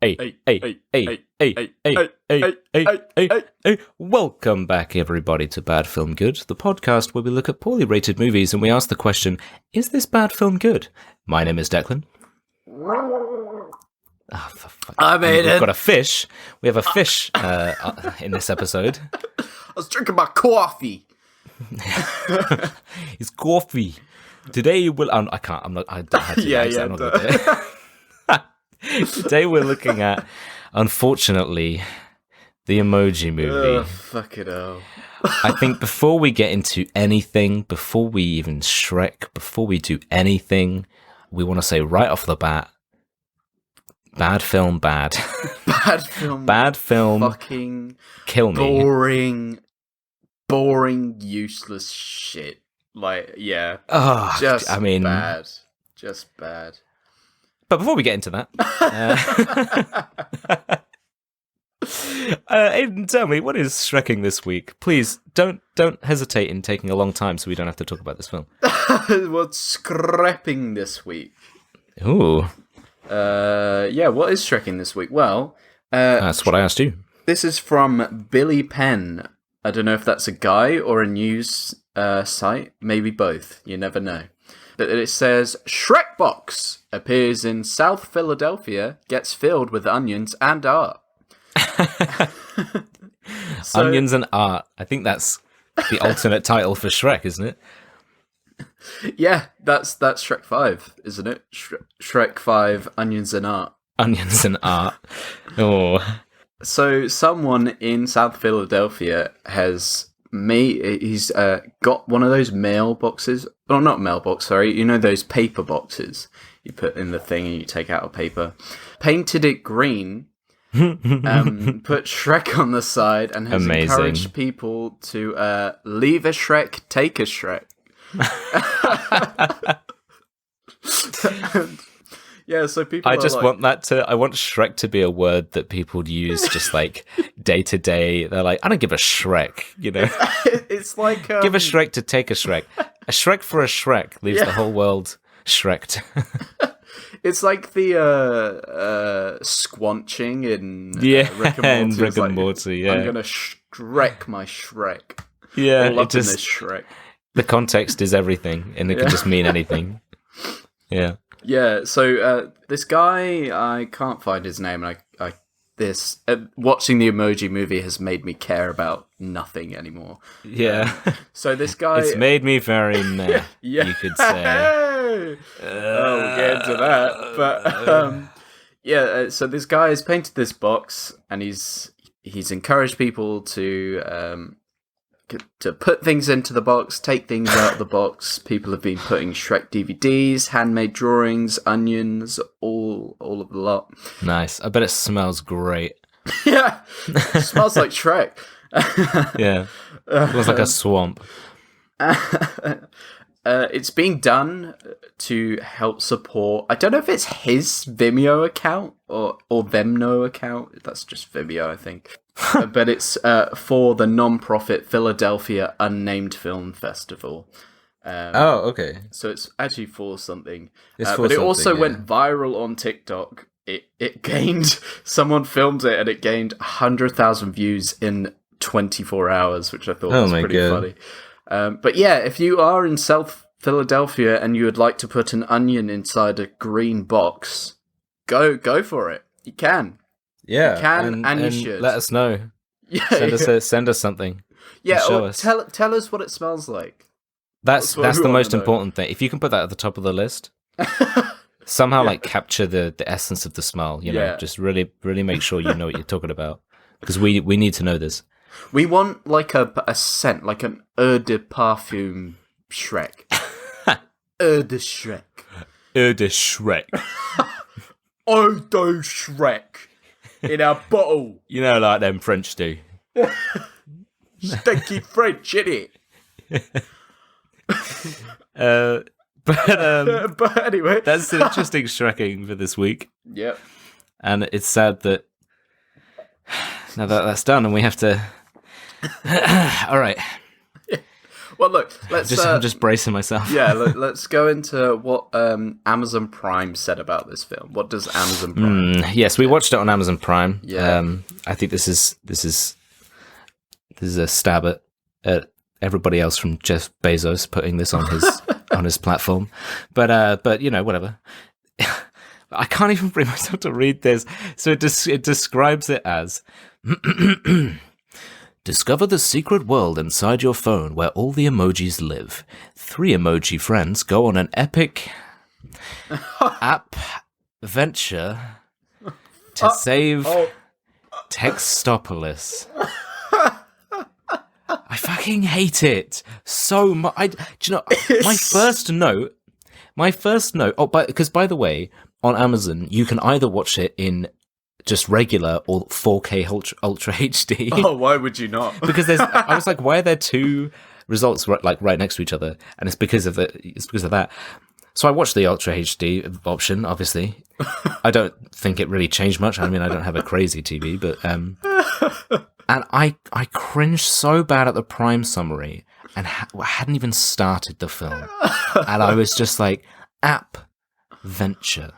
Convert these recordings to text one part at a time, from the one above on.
Hey. Welcome back, everybody, to Bad Film Good, the podcast where we look at poorly rated movies and we ask the question, is this bad film good? My name is Declan. Oh, for fuck's sake. We've got a fish. We have a fish in this episode. I was drinking my coffee. It's coffee. Today we'll... I can't. I'm not... I don't have to I'm not gonna do it. Today we're looking at, unfortunately, the Emoji movie. Fuck it hell. I think before we get into anything, before we even Shrek, before we do anything, we want to say right off the bat, bad film, bad. Bad film. Bad film. Fucking kill me. Boring, useless shit. Like, yeah. Oh, just I mean, bad. Just bad. But before we get into that, Aiden, tell me, what is Shrekking this week? Please, don't hesitate in taking a long time so we don't have to talk about this film. What's scrapping this week? Ooh. What is Shrekking this week? Well, that's what I asked you. This is from Billy Penn. I don't know if that's a guy or a news site. Maybe both. You never know. But it says, Shrek Box appears in South Philadelphia, gets filled with onions and art. Onions and art. I think that's the alternate title for Shrek, isn't it? Yeah, that's Shrek 5, isn't it? Shrek 5, Onions and Art. Onions and art. Oh. So someone in South Philadelphia he's got one of those mailboxes. Oh, not mailbox, sorry. You know those paper boxes you put in the thing and you take out a paper. Painted it green, put Shrek on the side, and has encouraged people to leave a Shrek, take a Shrek. Yeah, so people. I want Shrek to be a word that people use just like day to day. They're like, I don't give a Shrek, you know. It's like give a Shrek to take a Shrek. A Shrek for a Shrek leaves the whole world Shreked. It's like the squanching in Rick and Morty. Yeah. I'm gonna Shrek my Shrek. Yeah, all up in this Shrek. The context is everything, and it can just mean anything. Yeah. Yeah, so this guy, I can't find his name, and watching the Emoji movie has made me care about nothing anymore. Yeah. So this guy... It's made me very meh, you could say. We'll get into that. But, so this guy has painted this box, and he's encouraged people to put things into the box, take things out of the box. People have been putting Shrek DVDs, handmade drawings, onions, all of the lot. Nice. I bet it smells great. Yeah, it smells like Shrek. Yeah, it smells like a swamp. It's being done to help support. I don't know if it's his Vimeo account or Vimeo account. That's just Vimeo, I think. But it's for the non-profit Philadelphia Unnamed Film Festival. Okay. So it's actually for something. It also went viral on TikTok. It gained... Someone filmed it and it gained 100,000 views in 24 hours, which I thought was pretty funny. But yeah, if you are in South Philadelphia and you would like to put an onion inside a green box, go for it. You can. Yeah, you can and you should. Let us know. Yeah, send us something. Yeah, show us. Tell us what it smells like. That's the most important thing. If you can put that at the top of the list, somehow like capture the essence of the smell. You know, just really make sure you know what you're talking about, because we need to know this. We want like a scent, like an eau de parfum Shrek. Eau de Shrek. Eau de Shrek. Eau de Shrek. In a bottle. You know, like them French do. Stinky French, innit? But anyway. That's an interesting Shrekking for this week. Yep. And it's sad that now that's done and we have to... All right. Well, look, let's... I'm just bracing myself. Yeah, let's go into what Amazon Prime said about this film. What does Amazon Prime... Yes, we watched it on Amazon Prime. Yeah. I think this is a stab at everybody else from Jeff Bezos putting this on his on his platform. But whatever. I can't even bring myself to read this. So it describes it as... Discover the secret world inside your phone where all the emojis live. 3 emoji friends go on an epic app venture to save Textopolis. I fucking hate it so much. Do you know, my first note, because by the way, on Amazon, you can either watch it in just regular or 4K Ultra HD. Oh, why would you not? Because I was like, why are there 2 results right next to each other? And it's because of that. So I watched the Ultra HD option, obviously. I don't think it really changed much. I mean, I don't have a crazy TV, but and I cringed so bad at the Prime summary and hadn't even started the film. And I was just like, app venture.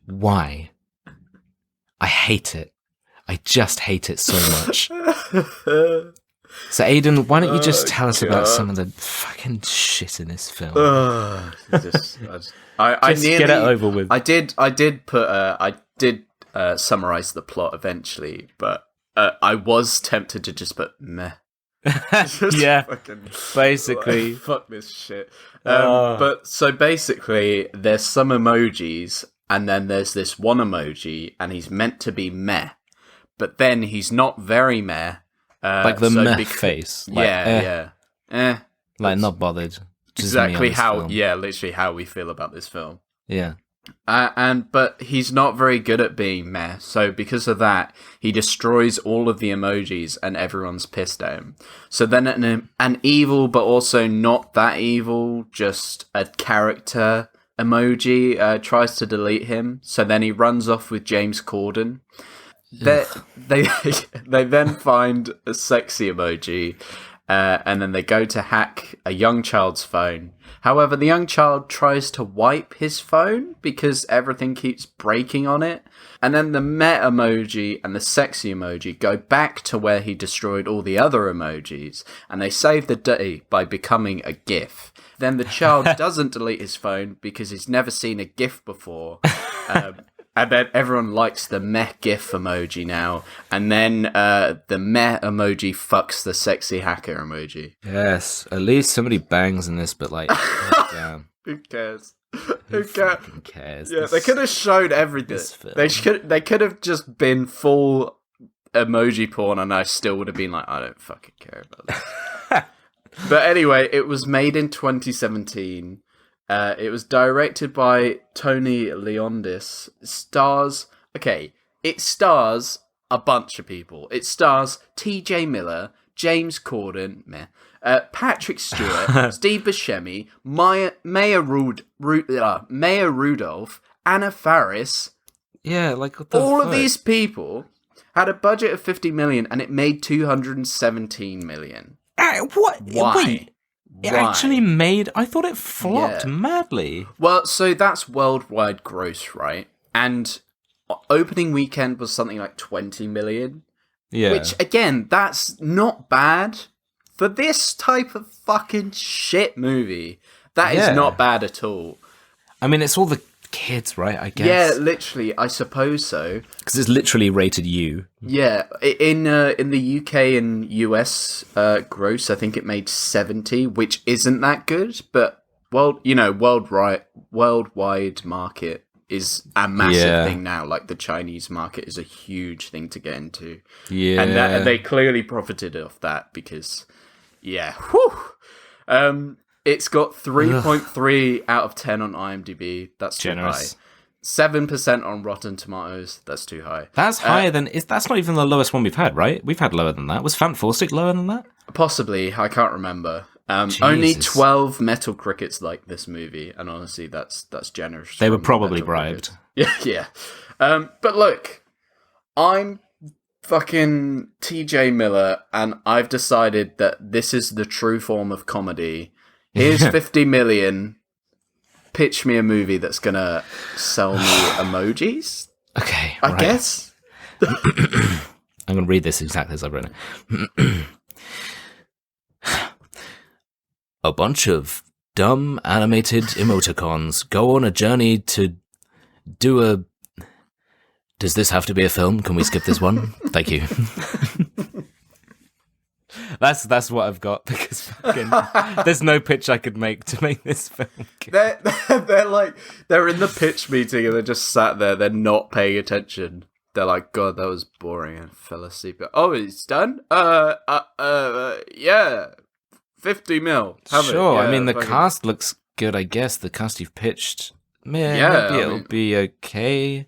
Why? I hate it. I just hate it so much. So, Aidan, why don't you just tell us about some of the fucking shit in this film? Just get it over with. I did summarize the plot eventually, but I was tempted to just put meh. Yeah, basically. Fuck this shit. But so basically, there's some emojis, and then there's this one emoji, and he's meant to be meh, but then he's not very meh. Like the meh face. Like, like not bothered. Exactly literally how we feel about this film. Yeah. But he's not very good at being meh, so because of that, he destroys all of the emojis and everyone's pissed at him. So then an evil, but also not that evil, just a character emoji tries to delete him, so then he runs off with James Corden. They then find a sexy emoji, and then they go to hack a young child's phone. However, the young child tries to wipe his phone because everything keeps breaking on it. And then the meh emoji and the sexy emoji go back to where he destroyed all the other emojis, and they save the day by becoming a GIF. Then the child doesn't delete his phone because he's never seen a GIF before. And then everyone likes the meh GIF emoji now. And then the meh emoji fucks the sexy hacker emoji. Yes, at least somebody bangs in this, but like, damn. Who cares? Who cares? Yeah, they could have showed everything. They could have just been full emoji porn, and I still would have been like, I don't fucking care about this. But anyway, it was made in 2017. It was directed by Tony Leondis. It stars a bunch of people. It stars T.J. Miller, James Corden, Patrick Stewart, Steve Buscemi, Maya Rudolph, Anna Faris. Yeah, like all of these people had a budget of 50 million, and it made 217 million. What? Why? Wait. It actually made... I thought it flopped madly. Well, so that's worldwide gross, right? And opening weekend was something like 20 million. Yeah. Which, again, that's not bad. For this type of fucking shit movie, that is not bad at all. I mean, it's all the kids, right? I guess. Yeah, literally, I suppose so. Because it's literally rated U. Yeah, in the UK and US gross, I think it made 70, which isn't that good. But worldwide market is a massive thing now. Like the Chinese market is a huge thing to get into. Yeah, and they clearly profited off that because, it's got 3.3 out of 10 on IMDb. That's generous. Too high. 7% on Rotten Tomatoes. That's too high. That's higher than... That's not even the lowest one we've had, right? We've had lower than that. Was Fant Four Stick lower than that? Possibly. I can't remember. Only 12 Metal Crickets like this movie, and honestly, that's generous. They were probably bribed. Yeah. But look, I'm fucking TJ Miller, and I've decided that this is the true form of comedy. Here's 50 million. Pitch me a movie that's gonna sell me emojis. Okay, I guess. I'm gonna read this exactly as I've written it. A bunch of dumb animated emoticons go on a journey to do a... Does this have to be a film? Can we skip this one? Thank you. That's what I've got, because fucking, there's no pitch I could make to make this film. They're in the pitch meeting and they're just sat there. They're not paying attention. They're like, God, that was boring, and fell asleep. Oh, it's done. Yeah, 50 mil. Sure. Yeah, I mean, the cast looks good. I guess the cast you've pitched. Maybe it'll be okay.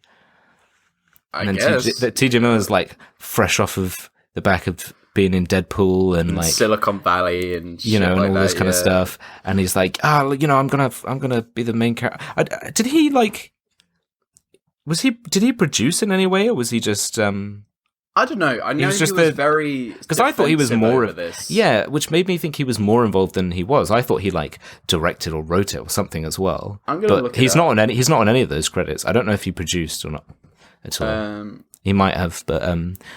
I guess TJ Miller's like fresh off of the back of being in Deadpool and like Silicon Valley and shit, and like all this kind of stuff, and he's like, I'm gonna be the main character. Did he produce in any way, or was he just I don't know. I know he was very, because I thought he was more of this. Yeah, which made me think he was more involved than he was. I thought he like directed or wrote it or something as well. I'm gonna look. He's not on any of those credits. I don't know if he produced or not at all. He might have, but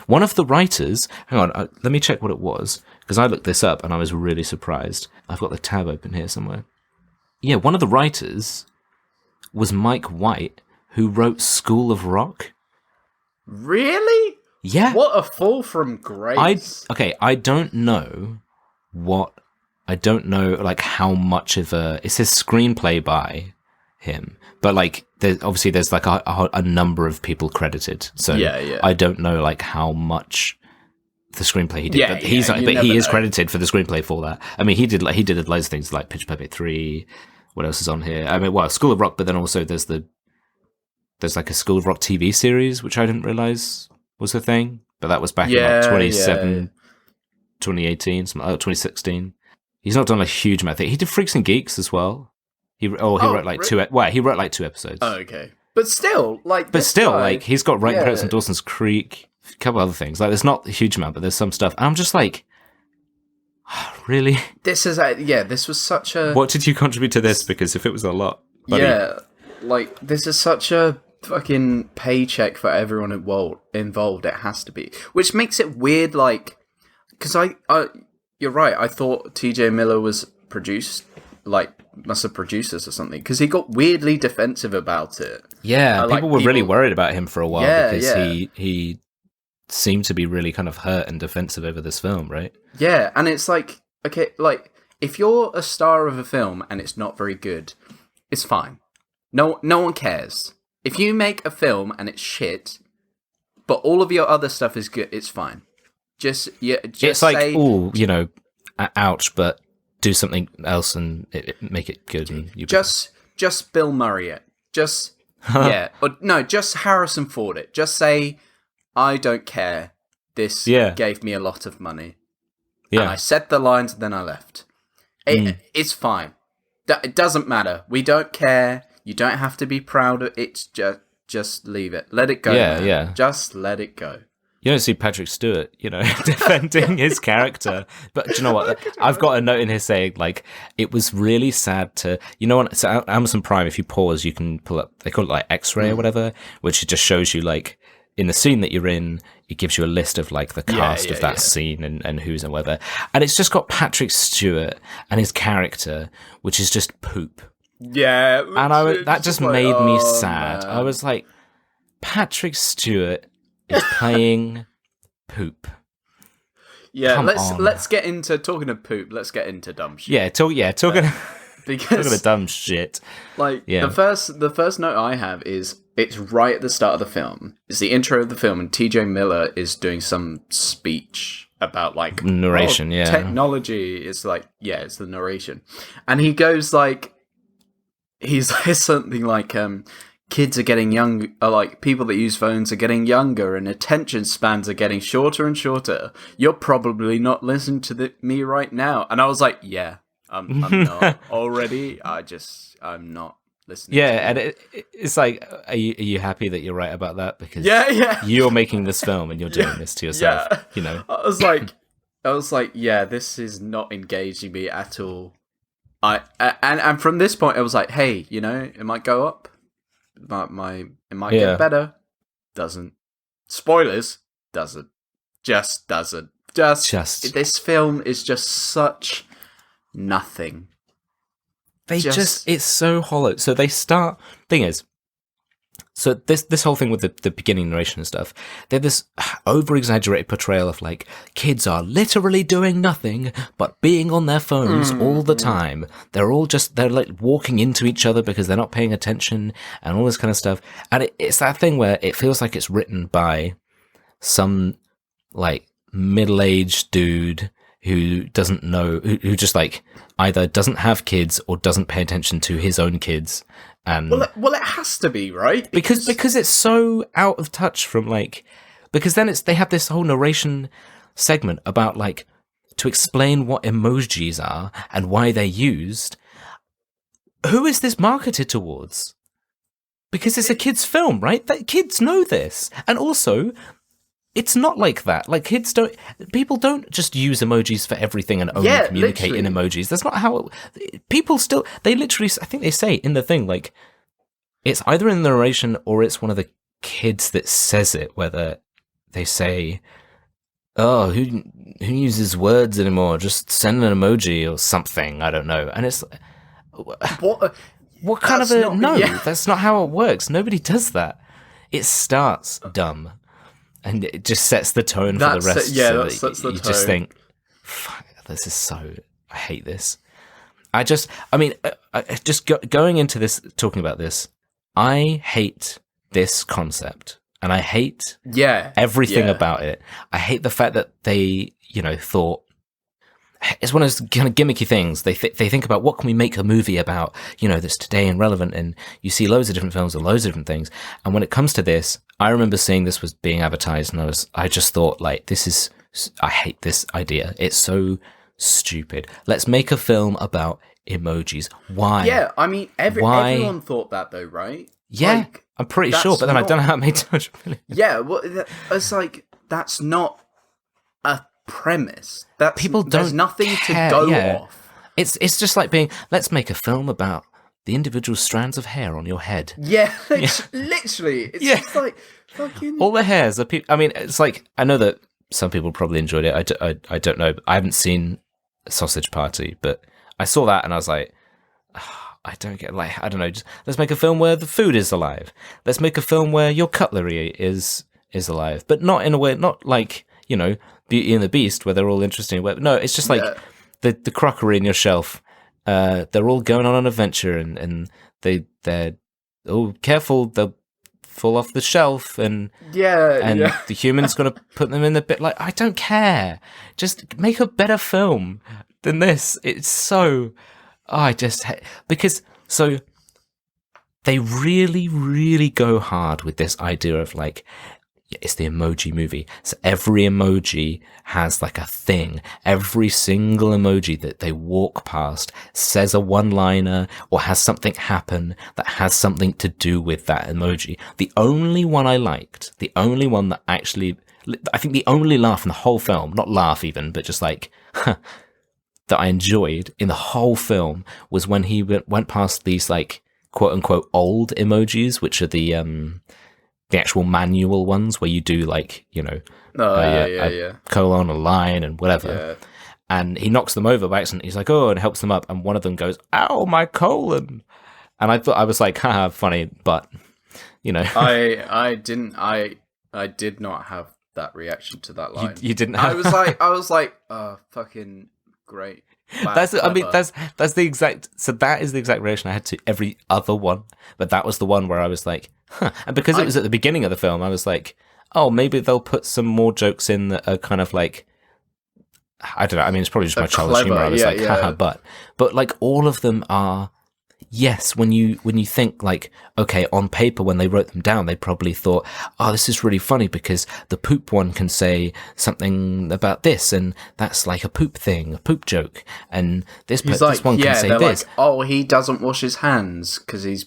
one of the writers... Hang on, let me check what it was, because I looked this up and I was really surprised. I've got the tab open here somewhere. Yeah, one of the writers was Mike White, who wrote School of Rock. Really? Yeah. What a fall from grace. I don't know like how much of it says screenplay by him, but like there's like a number of people credited, so yeah. I don't know like how much the screenplay he did, but he is credited for the screenplay for that. I mean, he did loads of things like Pitch Perfect 3. What else is on here? I mean, well, School of Rock, but then also there's like a School of Rock TV series, which I didn't realize was a thing, but that was back in like 2018, 2016. He's not done a huge amount of things. He did Freaks and Geeks as well. He wrote like two episodes. Oh, okay. But still, he's got writing credits on Dawson's Creek, a couple other things. Like, there's not a huge amount, but there's some stuff. And I'm just like, really? This was such a... What did you contribute to this? Because if it was a lot... Buddy. Yeah, like, this is such a fucking paycheck for everyone involved. It has to be. Which makes it weird, like... Because you're right, I thought TJ Miller was produced... like must have producers or something, because he got weirdly defensive about it. Yeah, people were really worried about him for a while, because he seemed to be really kind of hurt and defensive over this film, right? Yeah, and it's like, okay, like if you're a star of a film and it's not very good, it's fine. No one cares. If you make a film and it's shit, but all of your other stuff is good, it's fine. Just it's like, oh, ouch, but do something else and make it good. And just Bill Murray it. Just just Harrison Ford it. Just say, I don't care. This gave me a lot of money. Yeah, and I said the lines and then I left. It's fine. It doesn't matter. We don't care. You don't have to be proud of it. Just leave it. Let it go. Yeah. Just let it go. You don't see Patrick Stewart, defending his character. But do you know what? I've got a note in here saying, like, it was really sad to... so Amazon Prime, if you pause, you can pull up... They call it, like, X-ray or whatever, which just shows you, like, in the scene that you're in, it gives you a list of, like, the cast of that scene and who's and whether. And it's just got Patrick Stewart and his character, which is just poop. Yeah. And that just made me sad. Man. I was like, Patrick Stewart... is playing poop. Yeah, let's get into talking of poop. Let's get into dumb shit. Talking of dumb shit. Like the first note I have is it's right at the start of the film. It's the intro of the film, and TJ Miller is doing some speech about like narration. Technology. It's like it's the narration, and he goes like he says something like kids are getting young, like people that use phones are getting younger, and attention spans are getting shorter and shorter. You're probably not listening to me right now. And I was like, I'm not already. I'm not. listening. Yeah, and it's like, are you happy that you're right about that? Because yeah, you're making this film and you're doing this to yourself. Yeah. You know, I was like, yeah, this is not engaging me at all. And from this point, I was like, hey, you know, it might go up, it might get better. Doesn't. Spoilers. Doesn't. Just doesn't. Just. This film is just such nothing. It's so hollow. So they start. Thing is, so this whole thing with the beginning narration and stuff, they're this over-exaggerated portrayal of like kids are literally doing nothing but being on their phones all the time. They're like walking into each other because they're not paying attention and all this kind of stuff. And it's that thing where it feels like it's written by some like middle-aged dude who doesn't know, who just like either doesn't have kids or doesn't pay attention to his own kids. And well, it has to be, right? Because it's so out of touch from like, because then they have this whole narration segment about like to explain what emojis are and why they're used. Who is this marketed towards? Because it's a kid's film, right? Kids know this, and also, it's not like that. Like people don't just use emojis for everything and only communicate in emojis. That's not how people still, they literally, I think they say in the thing, like, it's either in the narration or it's one of the kids that says it, whether they say, oh, who uses words anymore? Just send an emoji or something. I don't know. And it's, what kind of a, that's not how it works. Nobody does that. It starts dumb. And it just sets the tone for the rest. That sets the tone. You just think, fuck, this is so, I hate this. Going into this, talking about this, I hate this concept. And I hate everything about it. I hate the fact that they, thought, it's one of those kind of gimmicky things. They think about what can we make a movie about, that's today and relevant. And you see loads of different films and loads of different things. And when it comes to this, I remember seeing this was being advertised, and I just thought, like, I hate this idea. It's so stupid. Let's make a film about emojis. Why? Yeah, I mean, everyone thought that though, right? Yeah, like, I'm pretty sure, but then I don't know how it made so much money. Yeah, well, it's like, that's not a premise. There's nothing to go off. It's just like let's make a film about the individual strands of hair on your head. Yeah, literally. It's just like fucking... All the hairs are people. I mean, it's like, I know that some people probably enjoyed it. I don't know. I haven't seen Sausage Party, but I saw that and I was like, I don't get, like, I don't know. Just, let's make a film where the food is alive. Let's make a film where your cutlery is alive, but not in a way, not like, Beauty and the Beast, where they're all interesting. No, it's just like the crockery in your shelf. They're all going on an adventure, and they're careful, they'll fall off the shelf, and the human's gonna put them in the bit. Like, I don't care. Just make a better film than this. It's so because they really, really go hard with this idea of like, it's the emoji movie. So every emoji has like a thing. Every single emoji that they walk past says a one-liner or has something happen that has something to do with that emoji. The only one I liked, the only one that actually, I think the only laugh in the whole film, not laugh even, but just like, that I enjoyed in the whole film was when he went past these like quote unquote old emojis, which are the actual manual ones where you do like, a colon, a line and whatever. Yeah. And he knocks them over by accident. He's like, oh, and helps them up. And one of them goes, ow, my colon. And I was like, haha, funny, but I did not have that reaction to that line. You didn't have... I was like, oh, fucking great. That is the exact reaction I had to every other one, but that was the one where I was like, huh. And because it was at the beginning of the film, I was like, oh, maybe they'll put some more jokes in that are kind of like, I don't know. I mean, it's probably just my childish humor. I was haha, but like all of them are yes, when you think like, okay, on paper, when they wrote them down, they probably thought, oh, this is really funny because the poop one can say something about this, and that's like a poop thing, a poop joke, and this one can say this. Like, oh, he doesn't wash his hands because he's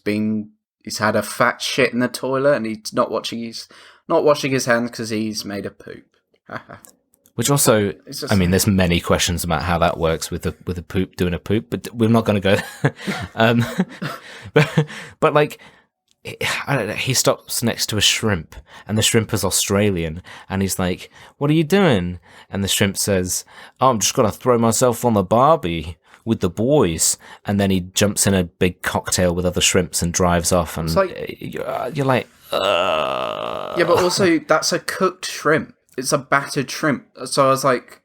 had a fat shit in the toilet, and he's not washing his hands because he's made a poop. Which also, I mean, there's many questions about how that works with a poop doing a poop, but we're not going to go. But like, I don't know, he stops next to a shrimp, and the shrimp is Australian, and he's like, "What are you doing?" And the shrimp says, "Oh, I'm just going to throw myself on the barbie with the boys," and then he jumps in a big cocktail with other shrimps and drives off, and you're like, yeah, but also that's a cooked shrimp. It's a battered shrimp. So I was like,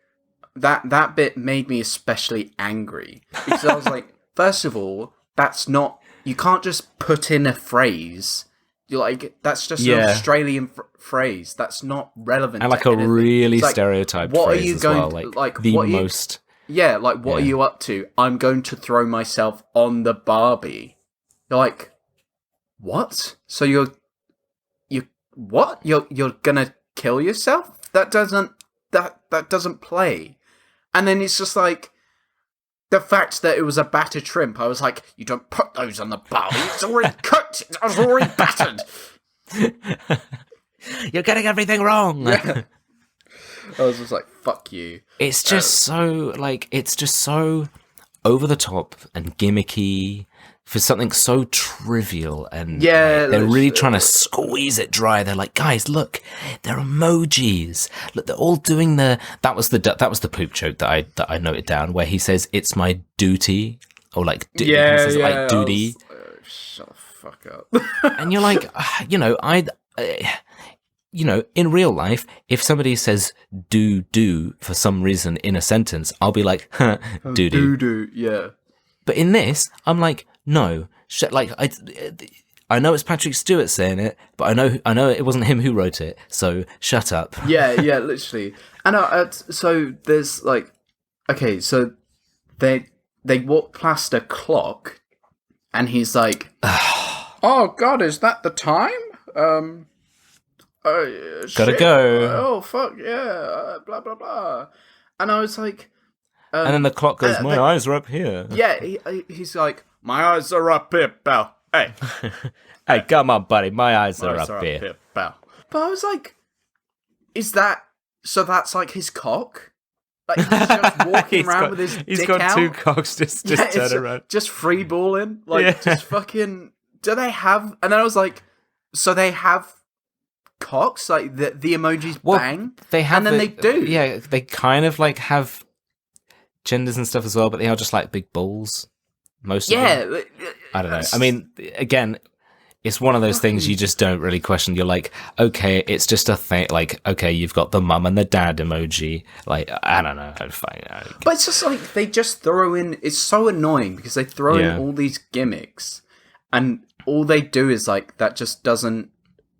that bit made me especially angry. Because I was like, first of all, that's not, you can't just put in a phrase. You're like, that's just an Australian phrase. That's not relevant. And like a really stereotyped what phrase are you as going well. to, like the most... Yeah, like, what are you up to? I'm going to throw myself on the Barbie. You're like, what? So you're what? You're gonna kill yourself? That doesn't play. And then it's just like the fact that it was a battered shrimp. I was like, you don't put those on the Barbie. It's already cooked. It's already battered. You're getting everything wrong. Yeah. I was just like, fuck you. It's just so over the top and gimmicky for something so trivial, and they're really trying to squeeze it dry. They're like, guys, look, they're emojis. Look, they're all doing that was the poop joke that I noted down, where he says, "It's my duty," or like, he says it like duty. Shut the fuck up. And you're like, in real life, if somebody says do for some reason in a sentence, I'll be like, huh, do. Yeah. But in this, I'm like, no, like I know it's Patrick Stewart saying it, but I know it wasn't him who wrote it, so shut up. Yeah, literally. And so there's like, okay, so they walk past a clock, and he's like, oh God, is that the time? Gotta go. Oh fuck yeah, blah blah blah. And I was like, and then the clock goes, my eyes are up here. Yeah, he's like, my eyes are up here, pal. Hey. Hey, come on, buddy. My eyes are up here, pal. But I was like, so that's like his cock? Like, he's just walking around with his dick out? He's got two cocks, just turn around. Just free balling? Like, just fucking, do they have, and then I was like, so they have cocks? Like, the emojis bang? They have, and then they do. Yeah, they kind of like have genders and stuff as well, but they are just like big balls. Most of them. I don't know. I mean, again, it's one of those things you just don't really question. You're like, okay, it's just a thing. Like, okay, you've got the mum and the dad emoji. Like, I don't know. But it's just like, they just throw in, it's so annoying because they throw in all these gimmicks, and all they do is like, that just doesn't.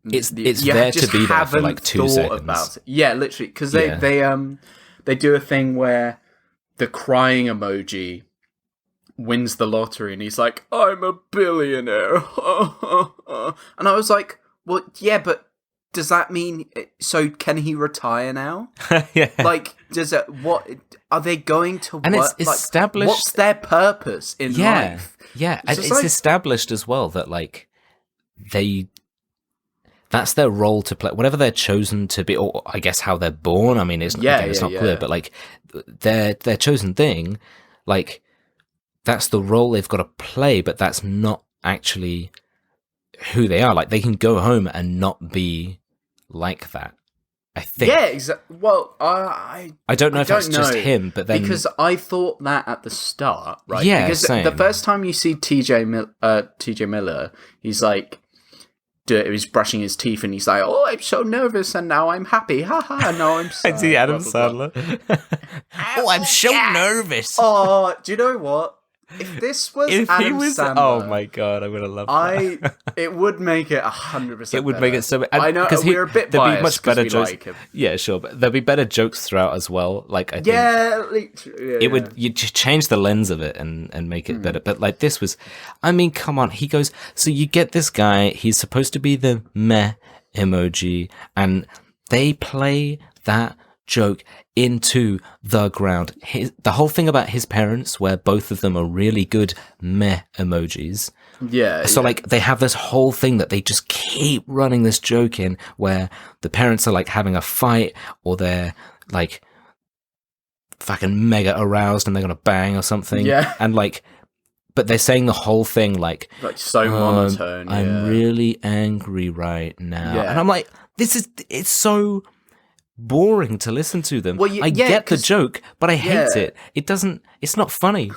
It's there to be there for like 2 seconds. About it. Yeah, literally, because they do a thing where the crying emoji wins the lottery, and he's like, I'm a billionaire. And I was like, well, yeah, but does that mean, so can he retire now? Yeah. Like, what are they going to and work? It's established. What's their purpose in life? Yeah, it's like, established as well that like that's their role to play, whatever they're chosen to be, or I guess how they're born. I mean, it's not clear, but like their chosen thing, like that's the role they've got to play, but that's not actually who they are. Like, they can go home and not be like that, I think. Yeah, exactly. Well, I don't know if that's just him, but then... Because I thought that at the start, right? Yeah, because same. The first time you see TJ Miller, he's like... He's brushing his teeth, and he's like, oh, I'm so nervous, and now I'm happy. Ha ha, now I'm sad. I see Adam Sandler. Oh, I'm so nervous. Oh, do you know what? If this was If he Adam was, Sandler, oh my god, I would have loved that. it would make it 100%. It would make it so. I know we're a bit there'd biased be much better we jokes. like him. Yeah, sure, but there'd be better jokes throughout as well. Like I think it would. You just change the lens of it and make it better. But like this was, I mean, come on. He goes. So you get this guy. He's supposed to be the meh emoji, and they play that joke into the ground. The whole thing about his parents, where both of them are really good meh emojis. Yeah. So like they have this whole thing that they just keep running this joke in, where the parents are like having a fight, or they're like fucking mega aroused and they're gonna bang or something. Yeah. And like, but they're saying the whole thing like so monotone. I'm really angry right now. Yeah. And I'm like, it's so boring to listen to them. Well, I get the joke, but I hate it. It's not funny.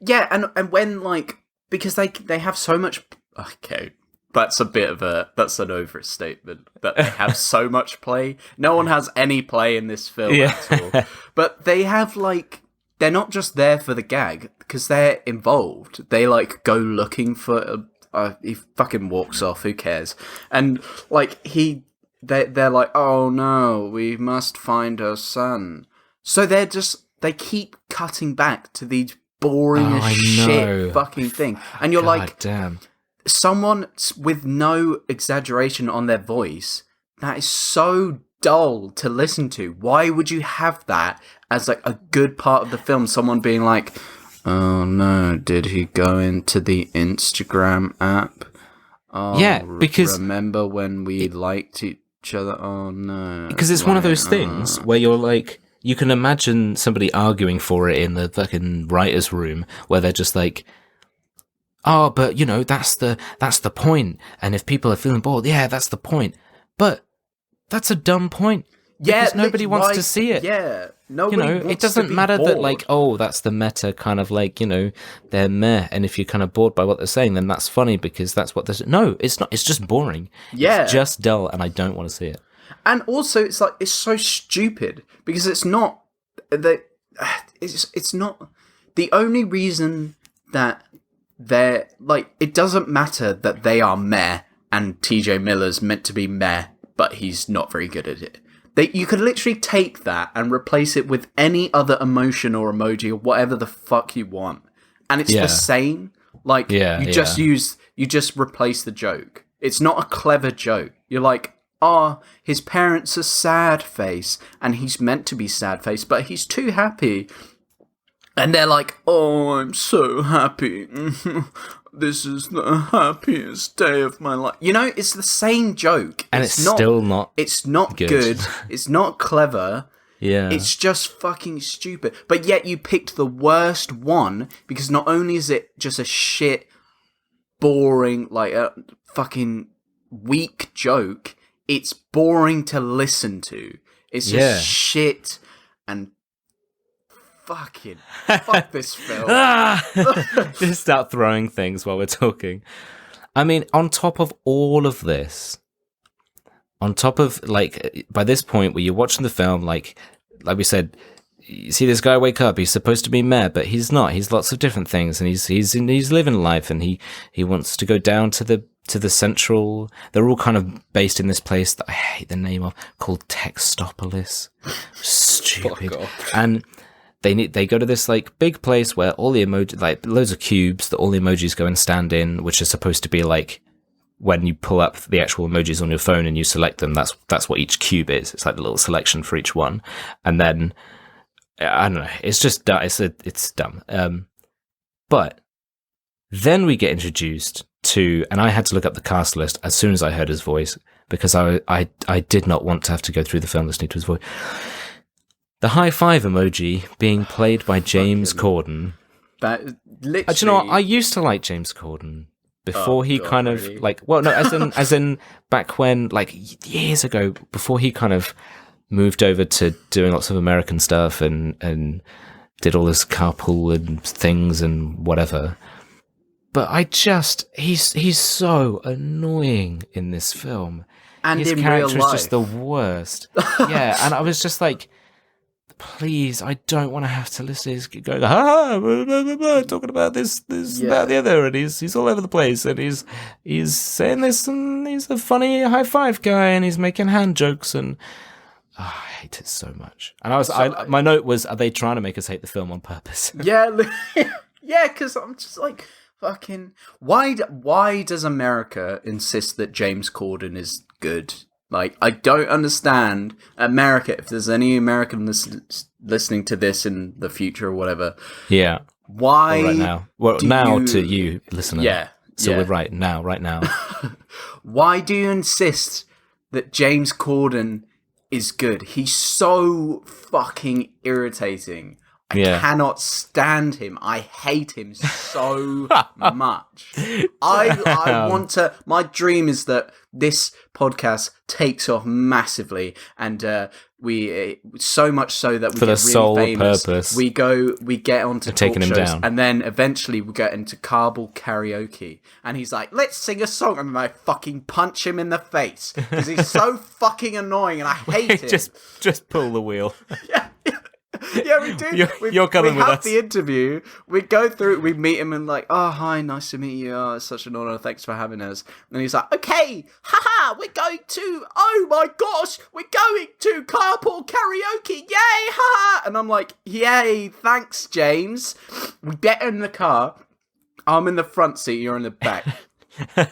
Yeah, and when like, because they have so much. Okay, that's an overstatement. That they have so much play. No one has any play in this film at all. But they have like, they're not just there for the gag, because they're involved. They like go looking for. He fucking walks off. Who cares? And like they're like, oh no, we must find her son. So they keep cutting back to these boring as shit fucking thing. And you're like, damn. Someone with no exaggeration on their voice, that is so dull to listen to. Why would you have that as like a good part of the film? Someone being like, oh no, did he go into the Instagram app? Oh, yeah, because remember when we liked each other? Oh no. Because it's one of those things where you're like, you can imagine somebody arguing for it in the fucking writer's room, where they're just like, oh, but you know, that's the point. And if people are feeling bored, yeah, that's the point. But that's a dumb point. Because nobody wants to see it. Yeah. Nobody wants it doesn't matter bored. that like, oh, that's the meta kind of like, you know, they're meh. And if you're kind of bored by what they're saying, then that's funny because that's what they're saying. No, it's not. It's just boring. Yeah. It's just dull and I don't want to see it. And also it's like, it's so stupid because it's not it's not the only reason that they're like, it doesn't matter that they are meh and TJ Miller's meant to be meh, but he's not very good at it. You could literally take that and replace it with any other emotion or emoji or whatever the fuck you want. And it's the same. Like, you just replace the joke. It's not a clever joke. You're like, his parents are sad face, and he's meant to be sad face, but he's too happy. And they're like, oh, I'm so happy. This is the happiest day of my life. You know, it's the same joke. And it's still not. It's not good. It's not clever. Yeah. It's just fucking stupid. But yet you picked the worst one because not only is it just a shit, boring, like a fucking weak joke, it's boring to listen to. It's just shit and fucking fuck this film. Just start throwing things while we're talking. I mean, on top of all of this, on top of like by this point where you're watching the film, like we said, you see this guy wake up. He's supposed to be meh, but he's not. He's lots of different things, and he's living life, and he wants to go down to the central. They're all kind of based in this place that I hate the name of, called Textopolis. Stupid. And they go to this like big place where all the emoji, like loads of cubes that all the emojis go and stand in, which is supposed to be like when you pull up the actual emojis on your phone and you select them. That's what each cube is. It's like the little selection for each one, and then I don't know. It's just it's dumb. But then we get introduced to, and I had to look up the cast list as soon as I heard his voice because I did not want to have to go through the film listening to his voice. The high five emoji being played by James Corden. That literally. Do you know what? I used to like James Corden before he kind of like. Well, no, as in back when, like years ago, before he kind of moved over to doing lots of American stuff and did all this carpool and things and whatever. But he's so annoying in this film. And his in character real life. is just the worst. Yeah, and I was just like, please, I don't want to have to listen to this kid going, blah, blah, blah, blah, talking about this, that, the other, and he's all over the place, and he's saying this, and he's a funny high five guy, and he's making hand jokes, and I hate it so much. And my note was, are they trying to make us hate the film on purpose? Yeah, yeah, because I'm just like, fucking, why does America insist that James Corden is good? Like, I don't understand America. If there's any American listening to this in the future or whatever, yeah, why? Right now, to you, listener. Yeah. So we're right now. Why do you insist that James Corden is good? He's so fucking irritating. I cannot stand him. I hate him so much. I want to... My dream is that this podcast takes off massively, and we so much so that we for get the really sole famous. Purpose. We get onto taking talk him shows, down, and then eventually we get into Kabul karaoke, and he's like, "Let's sing a song," and then I fucking punch him in the face because he's so fucking annoying, and I hate him. Just pull the wheel. Yeah, we do. You're coming with us. We have the interview. We go through. We meet him and like, oh hi, nice to meet you. Oh, it's such an honor. Thanks for having us. And he's like, okay, haha, we're going to. Oh my gosh, we're going to carpool karaoke. Yay, haha. And I'm like, yay, thanks, James. We get in the car. I'm in the front seat. You're in the back.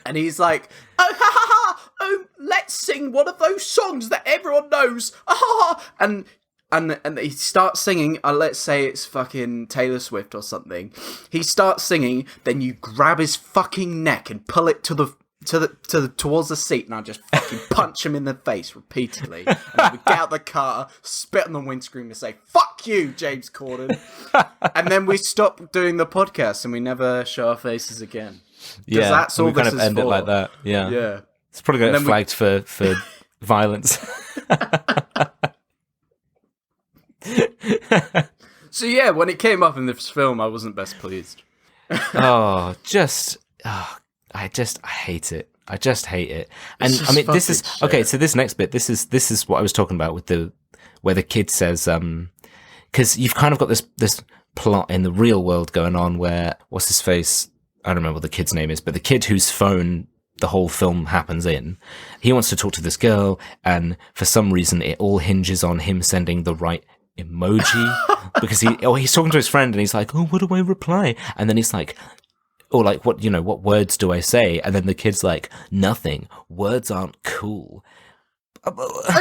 And he's like, oh ha ha ha. Oh, let's sing one of those songs that everyone knows. And he starts singing, let's say it's fucking Taylor Swift or something. He starts singing, then you grab his fucking neck and pull it towards the seat, and I just fucking punch him in the face repeatedly. And then we get out the car, spit on the windscreen and say, fuck you, James Corden. And then we stop doing the podcast and we never show our faces again. Yeah, that's all we kind this of is end it for. like that. Yeah. Yeah. It's probably going to get flagged for violence. So yeah, when it came up in this film, I wasn't best pleased. I hate it. I just hate it. And I mean, this is shit. Okay. So this next bit, this is what I was talking about with where the kid says, because you've kind of got this plot in the real world going on where what's his face? I don't remember what the kid's name is, but the kid whose phone the whole film happens in, he wants to talk to this girl, and for some reason, it all hinges on him sending the right emoji because he's talking to his friend and he's like, oh, what do I reply? And then he's like, or like, what words do I say? And then the kid's like, nothing. Words aren't cool. What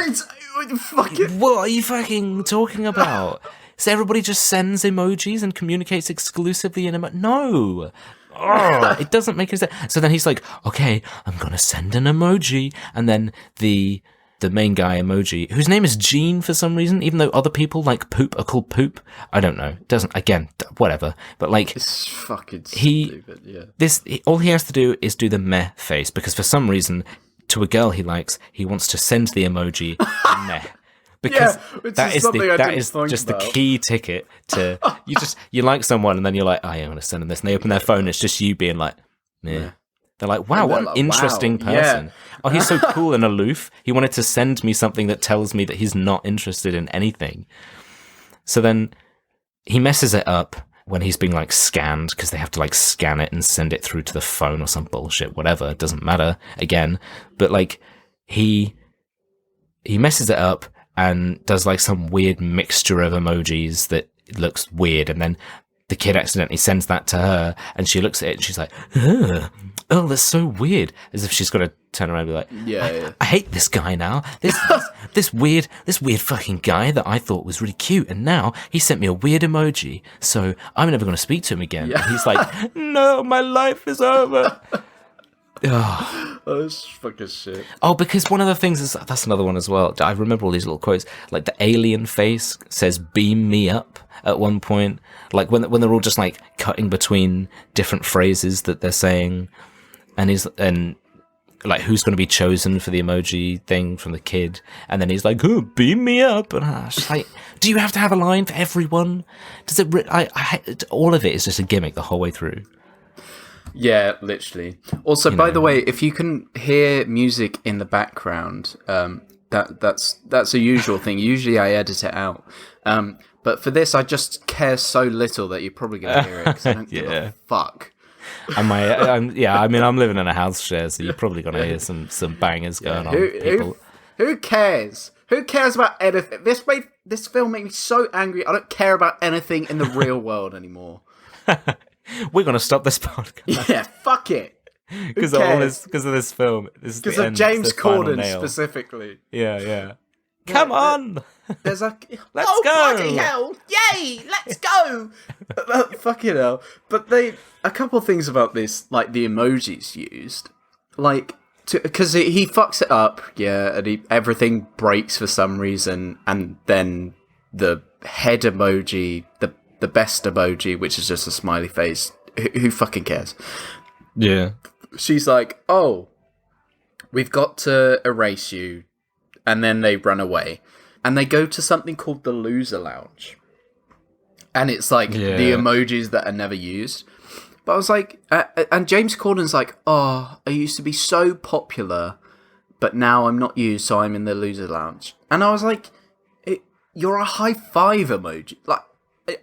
are you fucking talking about? So everybody just sends emojis and communicates exclusively in no. Oh, it doesn't make any sense. So then he's like, okay, I'm gonna send an emoji, and then the main guy emoji, whose name is Gene for some reason, even though other people like poop are called poop. I don't know. It doesn't, again, whatever. But like, it's fucking stupid, yeah. All he has to do is do the meh face, because for some reason, to a girl he likes, he wants to send the emoji meh. Because that is just the key ticket to, you like someone and then you're like, oh yeah, I'm going to send them this. And they open their phone, it's just you being like, meh. They're like, wow, what an interesting person. Yeah. Oh, he's so cool and aloof. He wanted to send me something that tells me that he's not interested in anything. So then he messes it up when he's being like scanned, because they have to like scan it and send it through to the phone or some bullshit, whatever. It doesn't matter again. But like he messes it up and does like some weird mixture of emojis that looks weird. And then the kid accidentally sends that to her, and she looks at it and she's like, oh, that's so weird. As if she's got to turn around and be like, I hate this guy now. This weird fucking guy that I thought was really cute, and now he sent me a weird emoji, so I'm never going to speak to him again. Yeah. And he's like, no, my life is over. Oh, that's fucking shit. Oh, because one of the things is, that's another one as well. I remember all these little quotes, like the alien face says, beam me up at one point. Like when they're all just like cutting between different phrases that they're saying, and like who's going to be chosen for the emoji thing from the kid, and then he's like, oh, beam me up, and I was just like, do you have to have a line for everyone? Does it? All of it is just a gimmick the whole way through. Yeah, literally. Also, by the way, if you can hear music in the background, That's a usual thing. Usually I edit it out. But for this, I just care so little that you're probably going to hear it because I don't give a fuck. I'm living in a house share, so you're probably going to hear some bangers going on. Who cares? Who cares about anything? This film made me so angry. I don't care about anything in the real world anymore. We're going to stop this podcast. Yeah, fuck it. Because of this film. Because of James Corden specifically. Yeah. Come on! There's let's go! Bloody hell! Yay! Let's go! Fucking hell. But a couple of things about this, like the emojis used, like, because he fucks it up, and everything breaks for some reason, and then the head emoji, the best emoji, which is just a smiley face, who fucking cares? Yeah. She's like, oh, we've got to erase you. And then they run away. And they go to something called the Loser Lounge. And it's like the emojis that are never used. But I was like, and James Corden's like, oh, I used to be so popular, but now I'm not used, so I'm in the Loser Lounge. And I was like, you're a high five emoji. Like,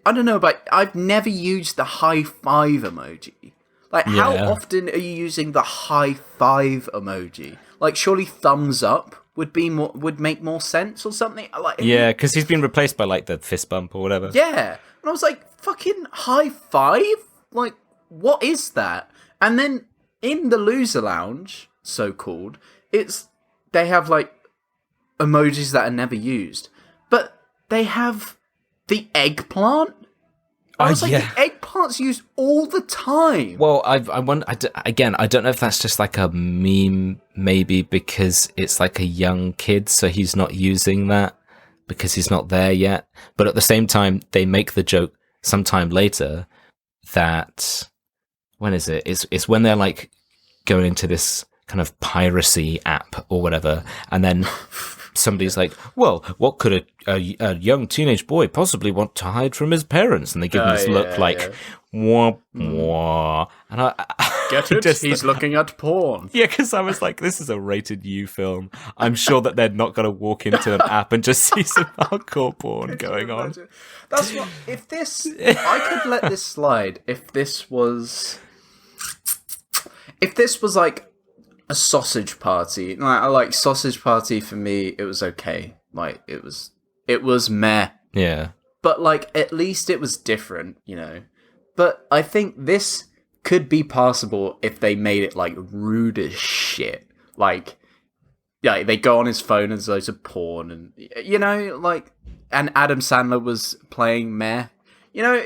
I don't know, but I've never used the high five emoji. Like, how often are you using the high five emoji? Like, surely thumbs up would make more sense or something. Like, because he's been replaced by like the fist bump or whatever. Yeah, and I was like, fucking high five? Like, what is that? And then in the Loser Lounge, so called, they have like emojis that are never used, but they have the eggplant. I was like, the eggplant's used all the time. Well, I don't know if that's just like a meme, maybe because it's like a young kid, so he's not using that because he's not there yet. But at the same time, they make the joke sometime later that, when is it? It's when they're like going into this kind of piracy app or whatever, and then somebody's like, well, what could a young teenage boy possibly want to hide from his parents? And they give him this look like, wah, wah. And I get it? He's looking at porn. Yeah, because I was like, this is a rated U film. I'm sure that they're not going to walk into an app and just see some hardcore porn going on. That's what, I could let this slide if this was like a sausage party. Like sausage party for me, it was okay. Like it was meh. Yeah. But like at least it was different, you know. But I think this could be passable if they made it like rude as shit. Like, yeah, they go on his phone and there's loads of porn and and Adam Sandler was playing meh. You know,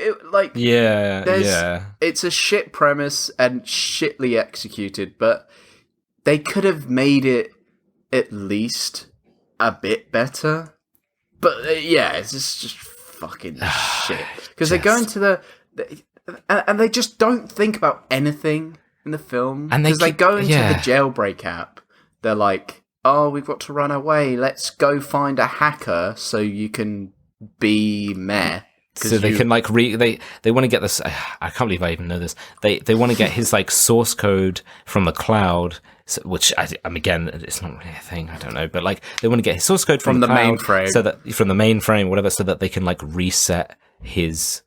it's a shit premise and shitly executed, but they could have made it at least a bit better. But it's just fucking shit. Because they go into and they just don't think about anything in the film. And they go into the jailbreak app. They're like, oh, we've got to run away. Let's go find a hacker so you can be meh. So they can like they want to get this. I can't believe I even know this. They want to get his like source code from the cloud, which again, it's not really a thing. I don't know, but like they want to get his source code from the cloud, mainframe, so that from the mainframe, whatever, so that they can like reset his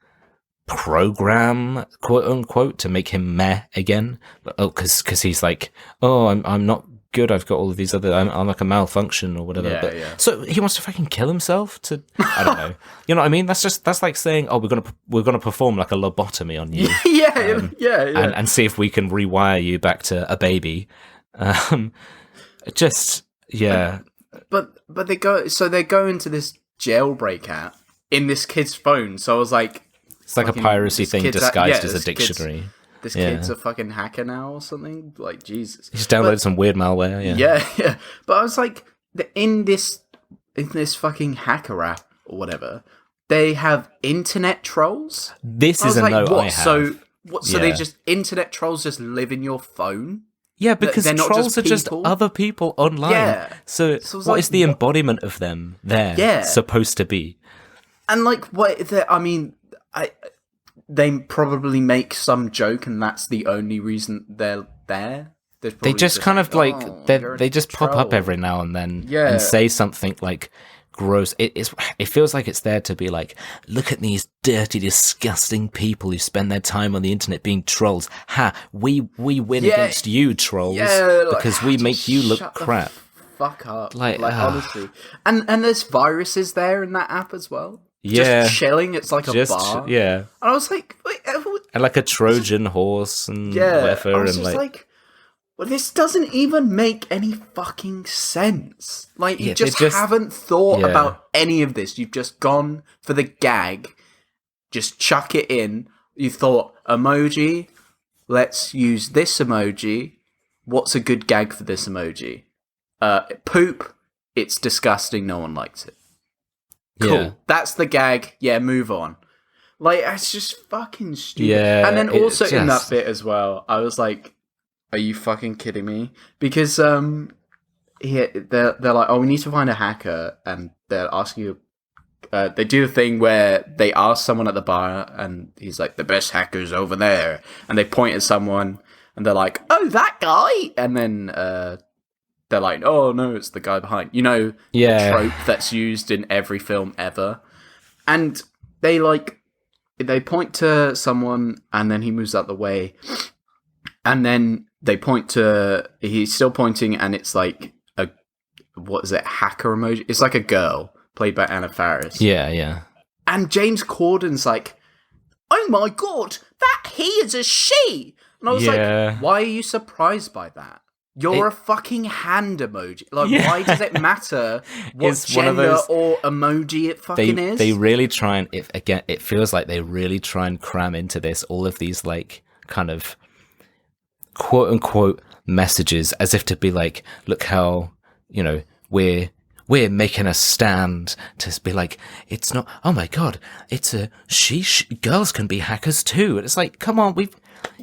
program, quote unquote, to make him meh again. But because he's like, oh, I'm not good. I've got all of these other. I'm like a malfunction or whatever. So he wants to fucking kill himself to. I don't know. You know what I mean? That's like saying, oh, we're gonna perform like a lobotomy on you. And see if we can rewire you back to a baby. But they go into this jailbreak app in this kid's phone. So I was like, it's like a piracy thing disguised as a dictionary. This kid's a fucking hacker now or something? Like, Jesus. He's downloaded some weird malware, Yeah. But I was like, in this fucking hacker app or whatever, they have internet trolls? This is a note I have. So they just, internet trolls just live in your phone? Yeah, because trolls are just other people online. Yeah. So what is the embodiment of them there supposed to be? And like, they probably make some joke and that's the only reason they're there. They just kind of like they just pop up every now and then and say something like gross. It feels like it's there to be like, look at these dirty, disgusting people who spend their time on the internet being trolls. Ha! We win against you, trolls, because we make you look crap. Fuck up, like honestly. And there's viruses there in that app as well. Just chilling. It's like a bar. Yeah. And I was like, wait, and like a Trojan horse and whatever. I was just like, well, this doesn't even make any fucking sense. Like, you just haven't thought about any of this. You've just gone for the gag. Just chuck it in. You thought, emoji, let's use this emoji. What's a good gag for this emoji? Poop, it's disgusting, no one likes it. Cool. Yeah. That's the gag. Yeah, move on. Like, it's just fucking stupid. Yeah, and then also in that bit as well, I was like, are you fucking kidding me? Because they're like, oh, we need to find a hacker, and they're asking you. They do a thing where they ask someone at the bar, and he's like, the best hacker's over there, and they point at someone, and they're like, oh, that guy, and then they're like, oh no, it's the guy behind. You know, the trope that's used in every film ever, and they point to someone, and then he moves out the way, and then they point to, he's still pointing, and it's like hacker emoji? It's like a girl, played by Anna Faris. Yeah. And James Corden's like, oh my god, that he is a she! And I was like, why are you surprised by that? You're a fucking hand emoji. Like, why does it matter what gender or emoji it fucking is? They really try and, it feels like they really try and cram into this all of these, like, kind of quote-unquote messages, as if to be like, look how, you know, we're making a stand to be like, it's not, oh my god, it's a girls can be hackers too. And it's like, come on,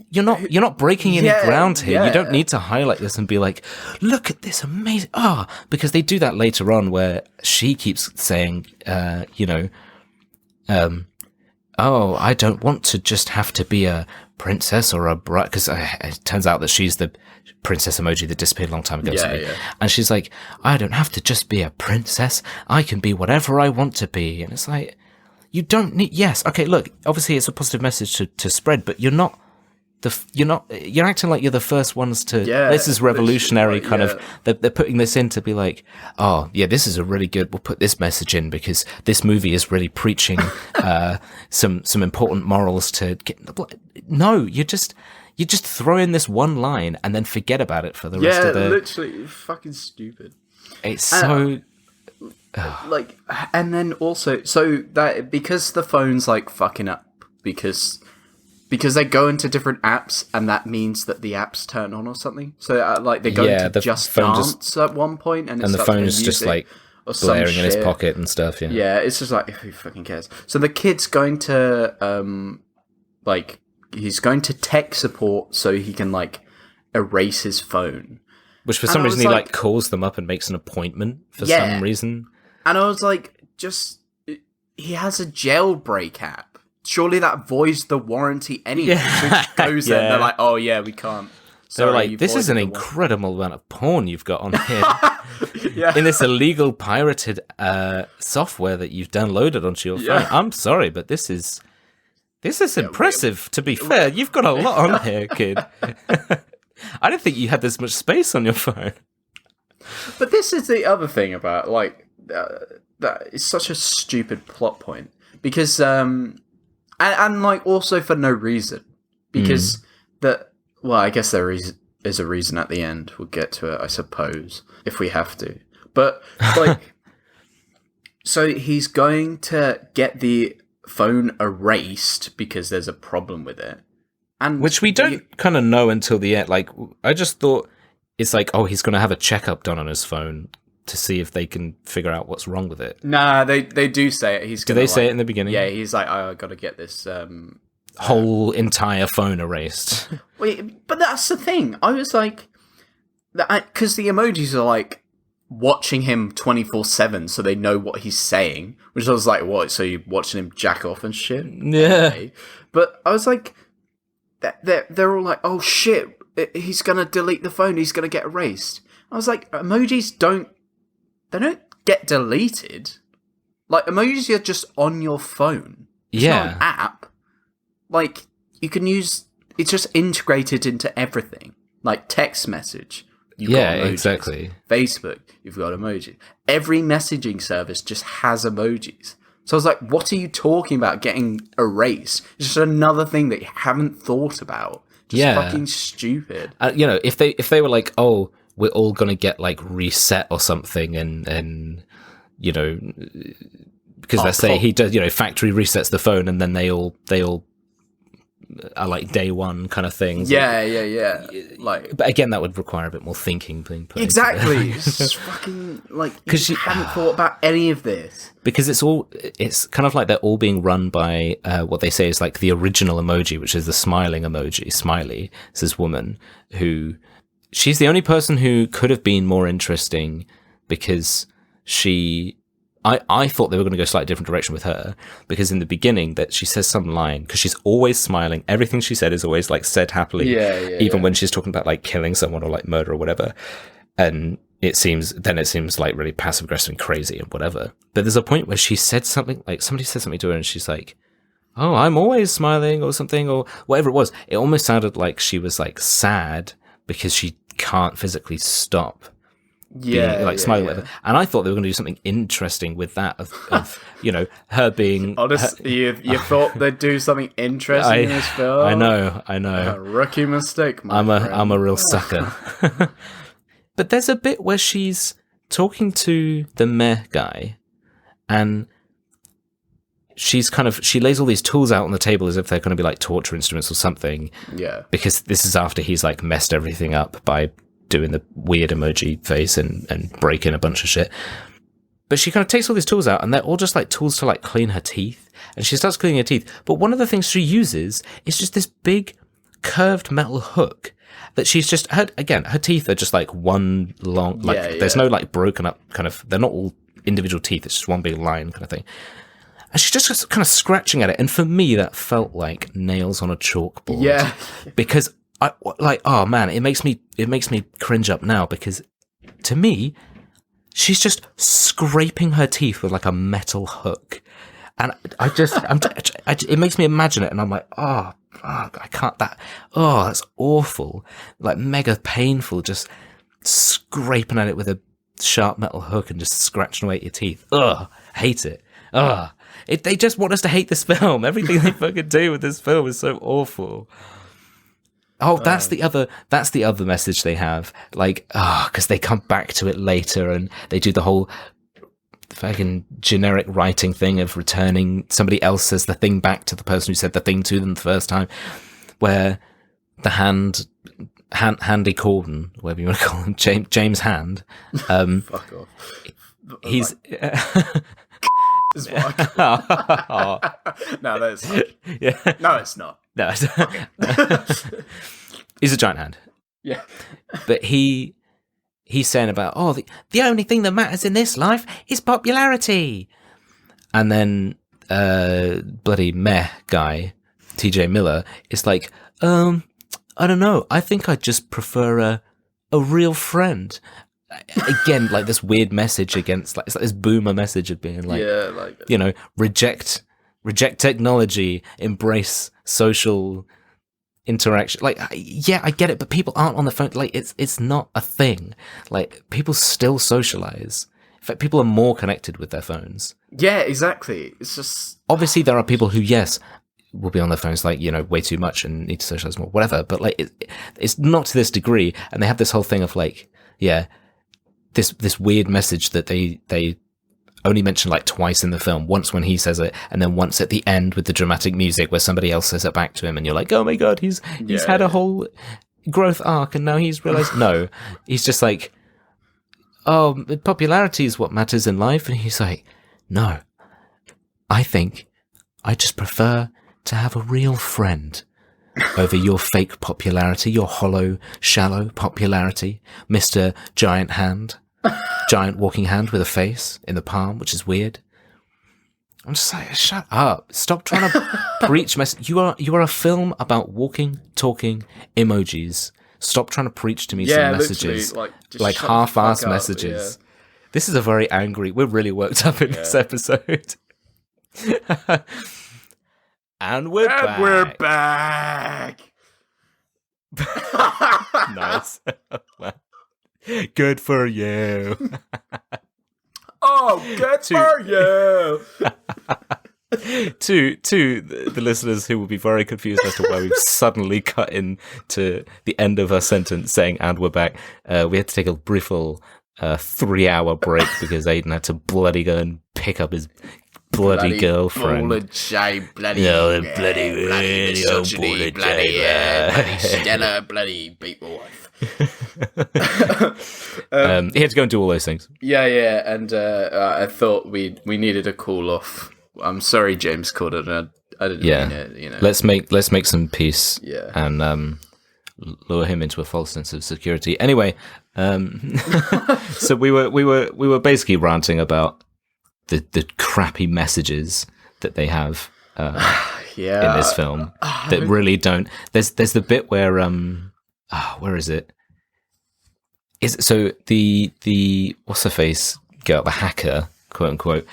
you're not breaking any ground here. You don't need to highlight this and be like, look at this amazing, because they do that later on where she keeps saying, oh, I don't want to just have to be a princess or a bride, because it turns out that she's the princess emoji that disappeared a long time ago. And she's like, I don't have to just be a princess. I can be whatever I want to be. And it's like, you don't need, okay, look, obviously it's a positive message to spread, but you're acting like you're the first ones to, this is revolutionary kind of, they're putting this in to be like, oh yeah, this is we'll put this message in because this movie is really preaching some important morals to get. No, you just throw in this one line and then forget about it for the rest of the. Yeah, literally, fucking stupid. It's so. Like, and then also, so that because the phone's like fucking up because they go into different apps, and that means that the apps turn on or something. So like they go into Just Dance at one point, and the phone is just like blaring in his pocket and stuff. Yeah, it's just like, who fucking cares? So the kid's going to he's going to tech support so he can like erase his phone. Which for some reason he like calls them up and makes an appointment for some reason. And I was like, he has a jailbreak app. Surely that voids the warranty anyway. So it goes there and they're like, oh yeah, we can't. They're like, this is an incredible amount of porn you've got on here. In this illegal pirated software that you've downloaded onto your phone. I'm sorry, but this is impressive, to be fair. You've got a lot on here, kid. I didn't think you had this much space on your phone. But this is the other thing about, like, that is such a stupid plot point. Because, and like, also for no reason. Because I guess there is a reason at the end. We'll get to it, I suppose, if we have to. But, like, so he's going to get the phone erased because there's a problem with it. And which we don't kind of know until the end. Like, I just thought it's like, oh, he's going to have a checkup done on his phone to see if they can figure out what's wrong with it. Nah, they do say it. Do they say it in the beginning? Yeah, he's like, I got to get this whole entire phone erased. Wait, but that's the thing. I was like, because the emojis are like watching him 24/7, so they know what he's saying. Which I was like, what? So you're watching him jack off and shit? Yeah. Okay. But I was like, they're all like, oh shit, he's going to delete the phone, he's going to get erased. I was like, emojis don't get deleted. Like, emojis are just on your phone. It's not an app. Like, you can use... It's just integrated into everything. Like, text message. You've got emojis. Exactly. Facebook, you've got emojis. Every messaging service just has emojis. So I was like, what are you talking about getting erased? It's just another thing that you haven't thought about. Just fucking stupid. If they were like, oh, we're all going to get, like, reset or something, and because let's say he does, factory resets the phone, and then they all are like day one kind of things. Yeah. Like, but again, that would require a bit more thinking being put exactly. It's just fucking like, because you haven't thought about any of this. Because it's kind of like they're all being run by what they say is like the original emoji, which is the smiling emoji. Smiley. It's this woman who, she's the only person who could have been more interesting, because I thought they were going to go a slightly different direction with her, because in the beginning that she says some line, because she's always smiling. Everything she said is always like said happily, even when she's talking about like killing someone or like murder or whatever. And it seems like really passive aggressive and crazy and whatever. But there's a point where she said something, like somebody said something to her, and she's like, "Oh, I'm always smiling," or something, or whatever it was. It almost sounded like she was like sad because she can't physically stop. Smiling, whatever. And I thought they were going to do something interesting with that of her being. Honestly, you thought they'd do something interesting in this film. I know. A rookie mistake. I'm a real sucker. But there's a bit where she's talking to the meh guy, and she lays all these tools out on the table as if they're going to be like torture instruments or something. Yeah. Because this is after he's like messed everything up by doing the weird emoji face and breaking a bunch of shit. But she kind of takes all these tools out, and they're all just like tools to like clean her teeth. And she starts cleaning her teeth. But one of the things she uses is just this big curved metal hook that she's just, her teeth are just like one long, like there's no like broken up kind of, they're not all individual teeth. It's just one big line kind of thing. And she's just kind of scratching at it. And for me, that felt like nails on a chalkboard. Yeah. Because it makes me cringe up now, because to me, she's just scraping her teeth with like a metal hook, and it makes me imagine it, and I'm like, oh, fuck, I can't. That's awful, like mega painful, just scraping at it with a sharp metal hook and just scratching away at your teeth. Hate it. They just want us to hate this film. Everything they fucking do with this film is so awful. Oh, that's the other message they have. Like, because they come back to it later, and they do the whole fucking generic writing thing of returning, somebody else says the thing back to the person who said the thing to them the first time, where the handy Corden, whatever you want to call him, James Hand. Fuck off. He's. Is what I call it. No, that's not. Yeah. No, it's not. No, he's a giant hand. Yeah. But he's saying about, the only thing that matters in this life is popularity. And then bloody meh guy, TJ Miller, is like, I don't know. I think I just prefer a real friend. Again, like this weird message against, like, it's like this boomer message of being like, reject technology, embrace social interaction. Like, yeah, I get it, but people aren't on the phone. Like, it's not a thing. Like, people still socialize. In fact, people are more connected with their phones. Yeah, exactly. It's just, obviously there are people who, yes, will be on their phones like, way too much and need to socialize more, whatever. But like, it's not to this degree. And they have this whole thing of like, this weird message that they only mention like twice in the film, once when he says it, and then once at the end with the dramatic music where somebody else says it back to him, and you're like, oh my god, he's had a whole growth arc, and now he's realized no, he's just like, popularity is what matters in life. And he's like, no, I think I just prefer to have a real friend over your fake popularity, your hollow, shallow popularity, Mr. Giant Hand. Giant walking hand with a face in the palm, which is weird. I'm just like, shut up. Stop trying to preach message. You are a film about walking, talking emojis. stop trying to preach to me some messages, like half-assed messages. Yeah. This is a very angry. We're really worked up in this episode. And we're back. Nice. Good for you. Oh, good for you. To the listeners who will be very confused as to why we've suddenly cut into the end of our sentence saying "and we're back," we had to take a brief little 3-hour break because Aiden had to bloody go and pick up his bloody girlfriend. Bloody Stella, bloody people wife. He had to go and do all those things. Yeah, and I thought we needed a call off. I'm sorry, James Corden. I didn't mean it. You know, let's make some peace. Yeah, and lure him into a false sense of security. Anyway, so we were basically ranting about the crappy messages that they have in this film that really don't. There's the bit where where is it? So the what's her face girl, the hacker, quote unquote,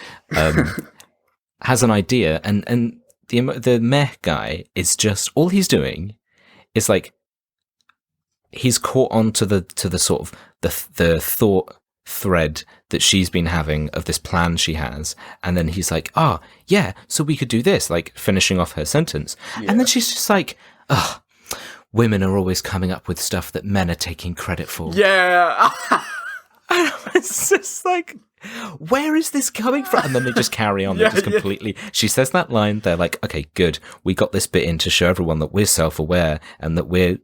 has an idea, and the meh guy is just, all he's doing is like, he's caught on to the sort of the thought thread that she's been having of this plan she has, and then he's like, so we could do this, like finishing off her sentence, and then she's just like, women are always coming up with stuff that men are taking credit for. Yeah. It's just like, where is this coming from? And then they just carry on. They just completely. She says that line. They're like, okay, good. We got this bit in to show everyone that we're self-aware and that we're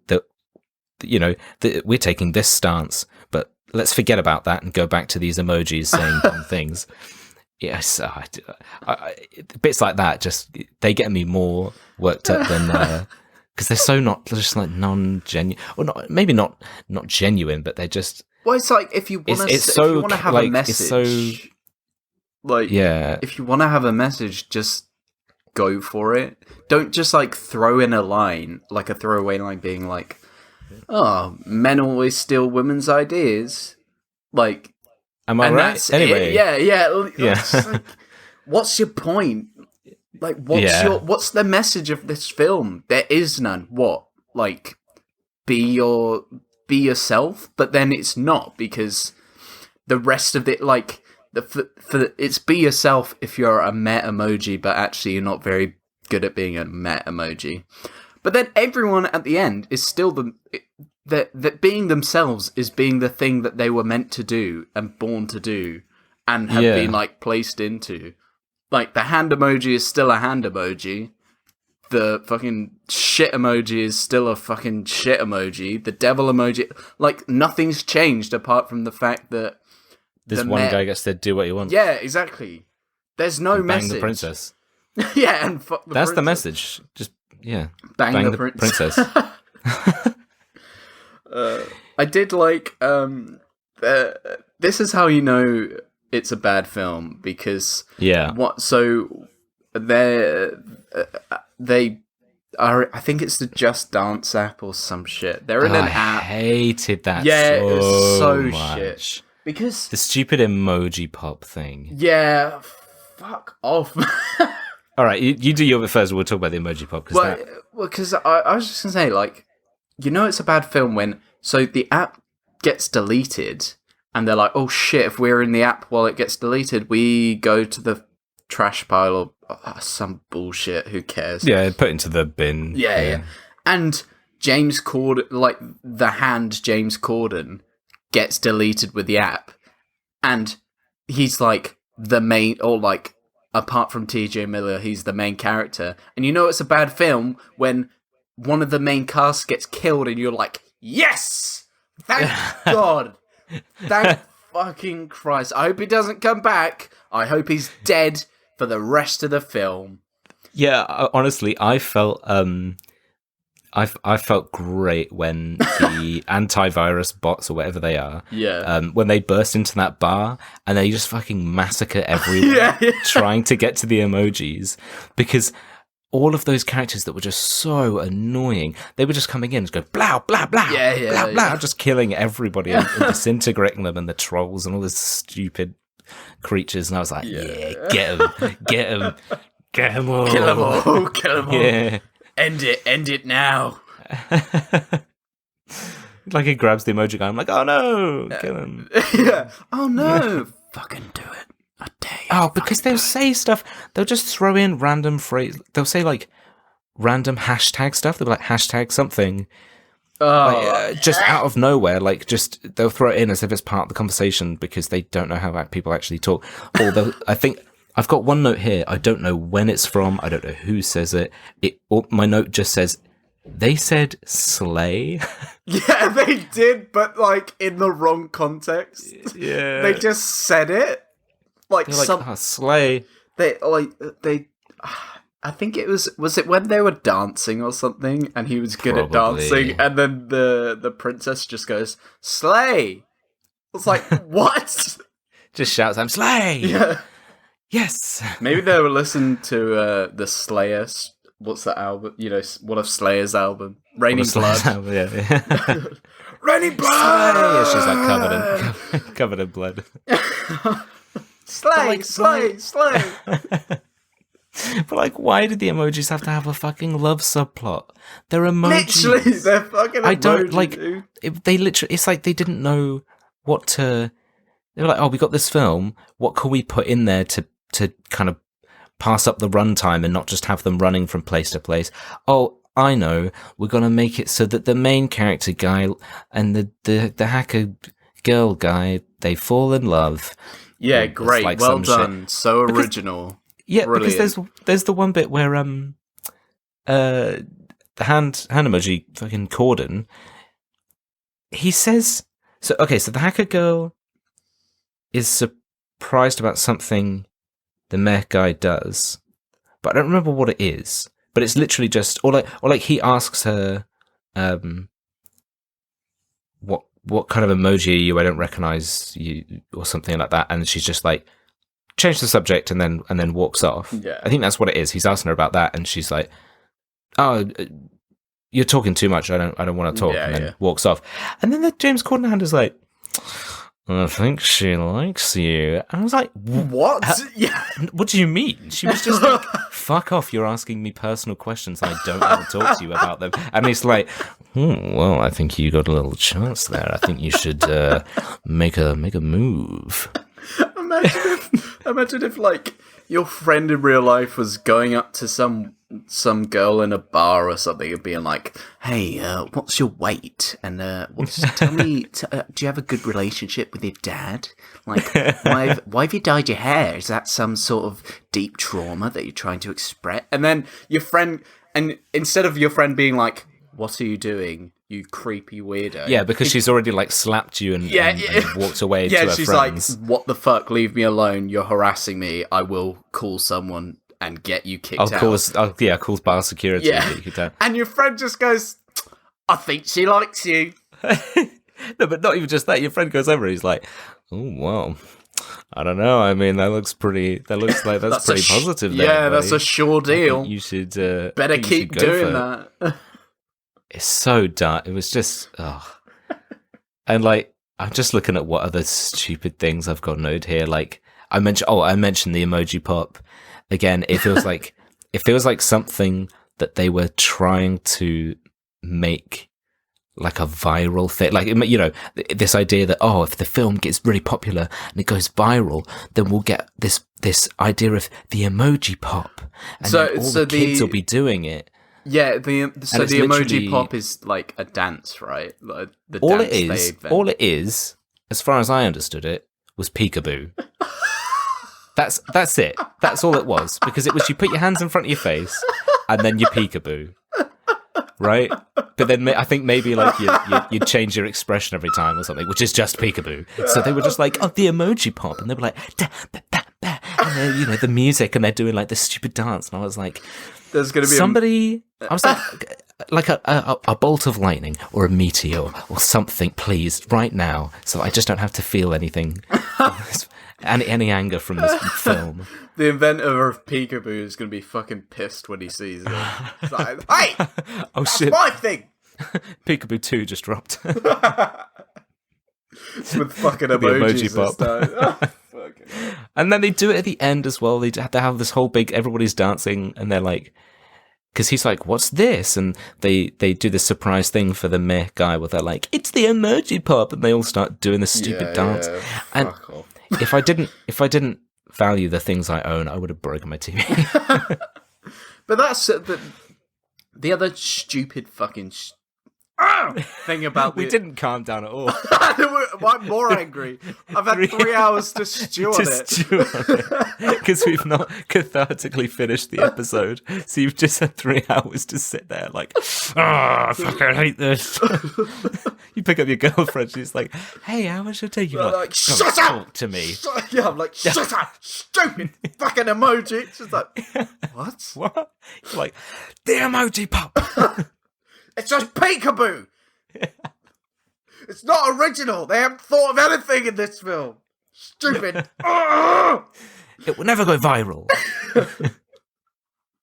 taking this stance. But let's forget about that and go back to these emojis saying dumb things. Yes, bits like that. Just they get me more worked up than. Because they're so just like non-genuine, or not, maybe not genuine, but they're just. Well, it's like if you want to have a message, if you want to have a message, just go for it. Don't just like throw in a line, like a throwaway line, being like, "Oh, men always steal women's ideas." Like, am I right? Anyway, yeah. Like, what's your point? Like, what's the message of this film? There is none. What? Like, be yourself, but then it's not, because the rest of it, like, it's be yourself if you're a meh emoji, but actually you're not very good at being a meh emoji. But then everyone at the end is still that being themselves is being the thing that they were meant to do and born to do and have been like placed into. Like, the hand emoji is still a hand emoji. The fucking shit emoji is still a fucking shit emoji. The devil emoji, like, nothing's changed apart from the fact that this one guy gets to do what he wants. Yeah, exactly. There's no message. Bang the princess. Yeah, and fuck the That's princess. the message. Just, bang the princess. I did like, this is how you know it's a bad film, because they are, I think it's the Just Dance app or some shit. They're in an app. I hated that. Yeah, it was so much. shit. Because the stupid emoji pop thing. Yeah, fuck off. All right, you do your bit first. We'll talk about the emoji pop. Because I was just gonna say, like, you know, it's a bad film when the app gets deleted. And they're like, oh shit, if we're in the app while it gets deleted, we go to the trash pile or some bullshit, who cares? Yeah, put into the bin. Yeah. And James Corden, like, the hand James Corden gets deleted with the app. And he's like the main, or like, apart from TJ Miller, he's the main character. And you know it's a bad film when one of the main cast gets killed and you're like, yes! Thank God! Thank fucking Christ. I hope he doesn't come back. I hope he's dead for the rest of the film. Yeah, honestly, I felt I felt great when the antivirus bots or whatever they are, when they burst into that bar and they just fucking massacre everyone trying to get to the emojis, because all of those characters that were just so annoying, they were just coming in and go blah blah blah, blah blah, just killing everybody and disintegrating them, and the trolls and all this stupid creatures. And I was like, get them all, kill them all, kill them all. Yeah, end it now. Like he grabs the emoji guy. I'm like, oh no, kill him. Yeah. Oh no, fucking do it. I dare you. Oh, because they'll say stuff. They'll just throw in random phrase. They'll say like random hashtag stuff. They'll be like hashtag something. Just out of nowhere. Like just they'll throw it in as if it's part of the conversation because they don't know how people actually talk. Or I think I've got one note here. I don't know when it's from. I don't know who says it. My note just says they said slay. Yeah, they did, but like in the wrong context. Yeah, they just said it. Like slay. I think it was it when they were dancing or something, and he was good at Probably. dancing, and then the princess just goes slay. It's like what? Just shouts, "I'm slay!" Yeah. Yes. Maybe they were listening to the Slayer. What's that album? You know, one of Slayer's album, Raining Blood. Yeah. Raining Blood. Yeah, she's like covered in blood. Slay. But like, why did the emojis have to have a fucking love subplot? They're emojis. Literally, they're fucking emojis. I don't like. They literally. It's like they didn't know what to. They were like, oh, we got this film. What can we put in there to kind of pass up the runtime and not just have them running from place to place? Oh, I know. We're gonna make it so that the main character guy and the hacker girl guy, they fall in love. Yeah, great. Like well done. Shit. So original. Yeah, brilliant. Because there's the one bit where the hand emoji, fucking Corden, he says so the hacker girl is surprised about something the mech guy does, but I don't remember what it is. But it's literally just or like he asks her what kind of emoji are you? I don't recognize you, or something like that. And she's just like, change the subject and then walks off. Yeah. I think that's what it is. He's asking her about that, and she's like, oh, you're talking too much. I don't want to talk. And then walks off. And then the James Corden hand is like, I think she likes you. And I was like, what? Yeah. What do you mean? She was just like, fuck off. You're asking me personal questions. I don't want to talk to you about them. And he's like, well, I think you got a little chance there. I think you should make a move. Imagine if like your friend in real life was going up to some girl in a bar or something and being like, "Hey, what's your weight? And tell me, do you have a good relationship with your dad? Like, why have you dyed your hair? Is that some sort of deep trauma that you're trying to express?" And then your friend, and instead of your friend being like, "What are you doing, you creepy weirdo?" Yeah, because she's already like slapped you and walked away to her friends. Yeah, she's like, "What the fuck? Leave me alone. You're harassing me. I will call someone and get you kicked out." I'll call bar security. Yeah. And your friend just goes, "I think she likes you." No, but not even just that. Your friend goes over and he's like, "Oh, well, I don't know. I mean, that looks like that's pretty positive there. Yeah, that's a sure deal. You should better keep doing that." It's so dark. It was just, and like, I'm just looking at what other stupid things I've got noted here. Like, I mentioned the emoji pop. Again, it feels like something that they were trying to make like a viral thing. Like, you know, this idea that, if the film gets really popular and it goes viral, then we'll get this idea of the emoji pop. And then all the kids will be doing it. Yeah, the emoji pop is like a dance, right? Like all it is, as far as I understood it, was peekaboo. That's it. That's all it was, because it was you put your hands in front of your face and then you peekaboo, right? But then I think maybe like you'd change your expression every time or something, which is just peekaboo. So they were just like, the emoji pop, and they were like, da, da, da, da. And you know, the music, and they're doing like this stupid dance, and I was like, there's going to be somebody. I was like a bolt of lightning or a meteor or something, please, right now, so I just don't have to feel anything. any anger from this film. The inventor of Peekaboo is going to be fucking pissed when he sees it. It's like, hey! Oh, that's shit. my thing! Peekaboo 2 just dropped. With fucking emojis emoji pop. And then they do it at the end as well. They have this whole big, everybody's dancing, and they're like, because he's like, what's this? And they do this surprise thing for the meh guy where they're like, it's the emoji pop, and they all start doing this stupid dance. And if I didn't value the things I own, I would have broken my TV. But that's the other stupid fucking thing about we didn't calm down at all. I'm more angry. I've had 3 hours to stew on it. Because we've not cathartically finished the episode. So you've just had 3 hours to sit there like, I fucking hate this. You pick up your girlfriend, she's like, hey, how was your day? You're like, shut up! Talk to me. I'm like, shut up, stupid fucking emoji. She's like, what? What? You're like, the emoji pop. It's just Peekaboo. It's not original. They haven't thought of anything in this film. Stupid. It will never go viral.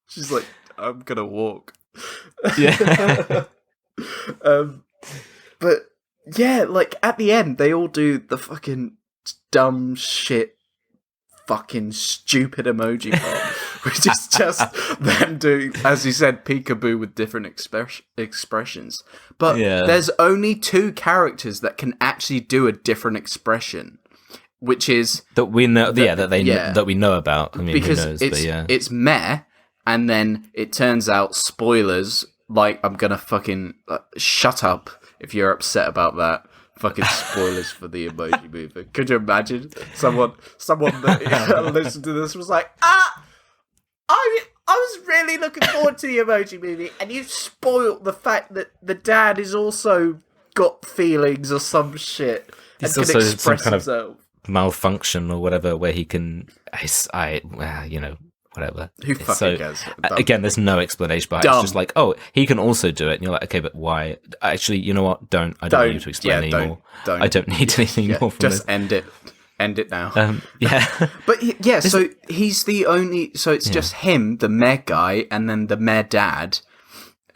She's like, I'm gonna walk. Yeah. But yeah, like at the end, they all do the fucking dumb shit, fucking stupid emoji pop, which is just them doing, as you said, Peekaboo with different expressions. But there's only 2 characters that can actually do a different expression, which is that we know. That we know about. I mean, because who knows? It's meh, and then it turns out spoilers. Like, I'm gonna fucking shut up if you're upset about that. Fucking spoilers for the Emoji Movie. Could you imagine someone that listened to this was like, I was really looking forward to the Emoji Movie, and you spoiled the fact that the dad is also got feelings or some shit and He's can express some kind himself. Of malfunction or whatever, where he can, whatever. Who fucking cares? Again, there's no explanation behind it. It's just like, oh, he can also do it. And you're like, okay, but why? Actually, you know what? I don't need you to explain anymore. I don't need anything more from this. Just end it. End it now. But so he's the only... So it's just him, the meh guy, and then the meh dad,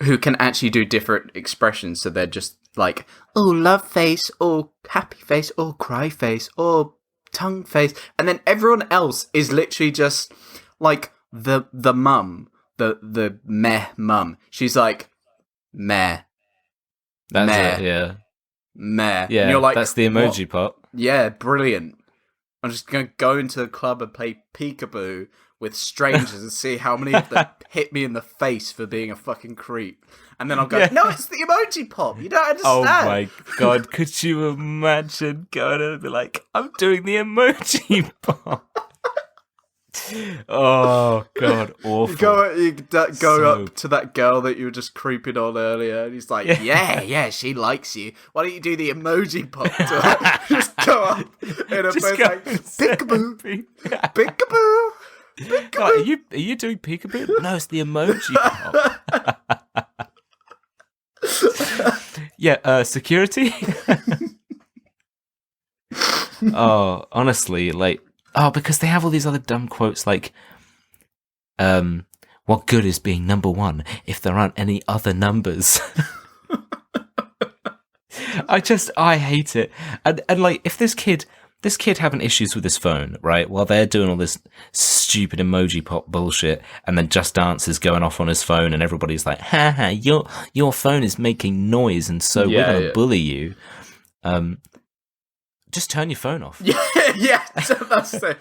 who can actually do different expressions. So they're just like, oh, love face, or happy face, or cry face, or tongue face. And then everyone else is literally just... like the mum, the meh mum. She's like, meh. That's meh. it, yeah. Meh. Yeah, and you're like, that's the emoji pop. Yeah, brilliant. I'm just going to go into the club and play Peekaboo with strangers and see how many of them hit me in the face for being a fucking creep. And then I'll go, no, it's the emoji pop. You don't understand. Oh my God, could you imagine going and be like, I'm doing the emoji pop. Oh God, awful. You go up to that girl that you were just creeping on earlier, and he's like, yeah, she likes you. Why don't you do the emoji pop to her? Just go up in a face like, Peekaboo, Peekaboo, Peekaboo. God, are you doing Peekaboo? No, it's the emoji pop. Yeah, security. Oh, honestly, like. Oh, because they have all these other dumb quotes like, what good is being number 1 if there aren't any other numbers? I hate it. And like, if this kid having issues with his phone, right, while they're doing all this stupid emoji pop bullshit, and then Just Dance is going off on his phone, and everybody's like, your phone is making noise, and so we're going to bully you. Just turn your phone off. Yeah, that's it.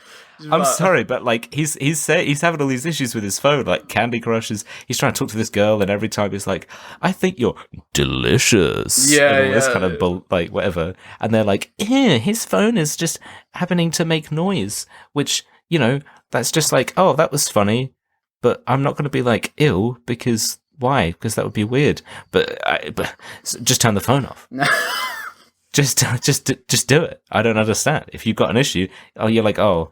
I'm sorry, but like he's having all these issues with his phone, like Candy Crushes. He's trying to talk to this girl, and every time he's like, "I think you're delicious." Yeah, and all this kind of like whatever. And they're like, his phone is just happening to make noise, which that's just like, oh, that was funny, but I'm not going to be like, ew, because why? Because that would be weird. But just turn the phone off. Just do it. I don't understand. If you've got an issue, you're like, oh,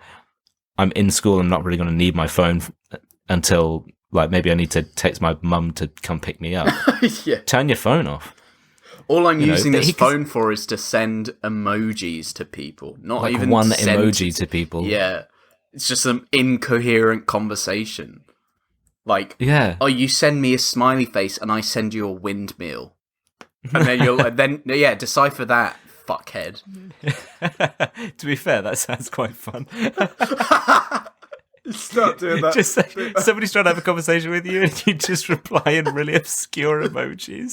I'm in school. I'm not really going to need my phone until like maybe I need to text my mum to come pick me up. Yeah. Turn your phone off. All I'm using this phone for is to send emojis to people, not like even one emoji to people. Yeah, it's just some incoherent conversation. Like, yeah, oh, you send me a smiley face, and I send you a windmill, and then decipher that, fuckhead. To be fair, that sounds quite fun. Stop doing that. Just somebody's trying to have a conversation with you, and you just reply in really obscure emojis.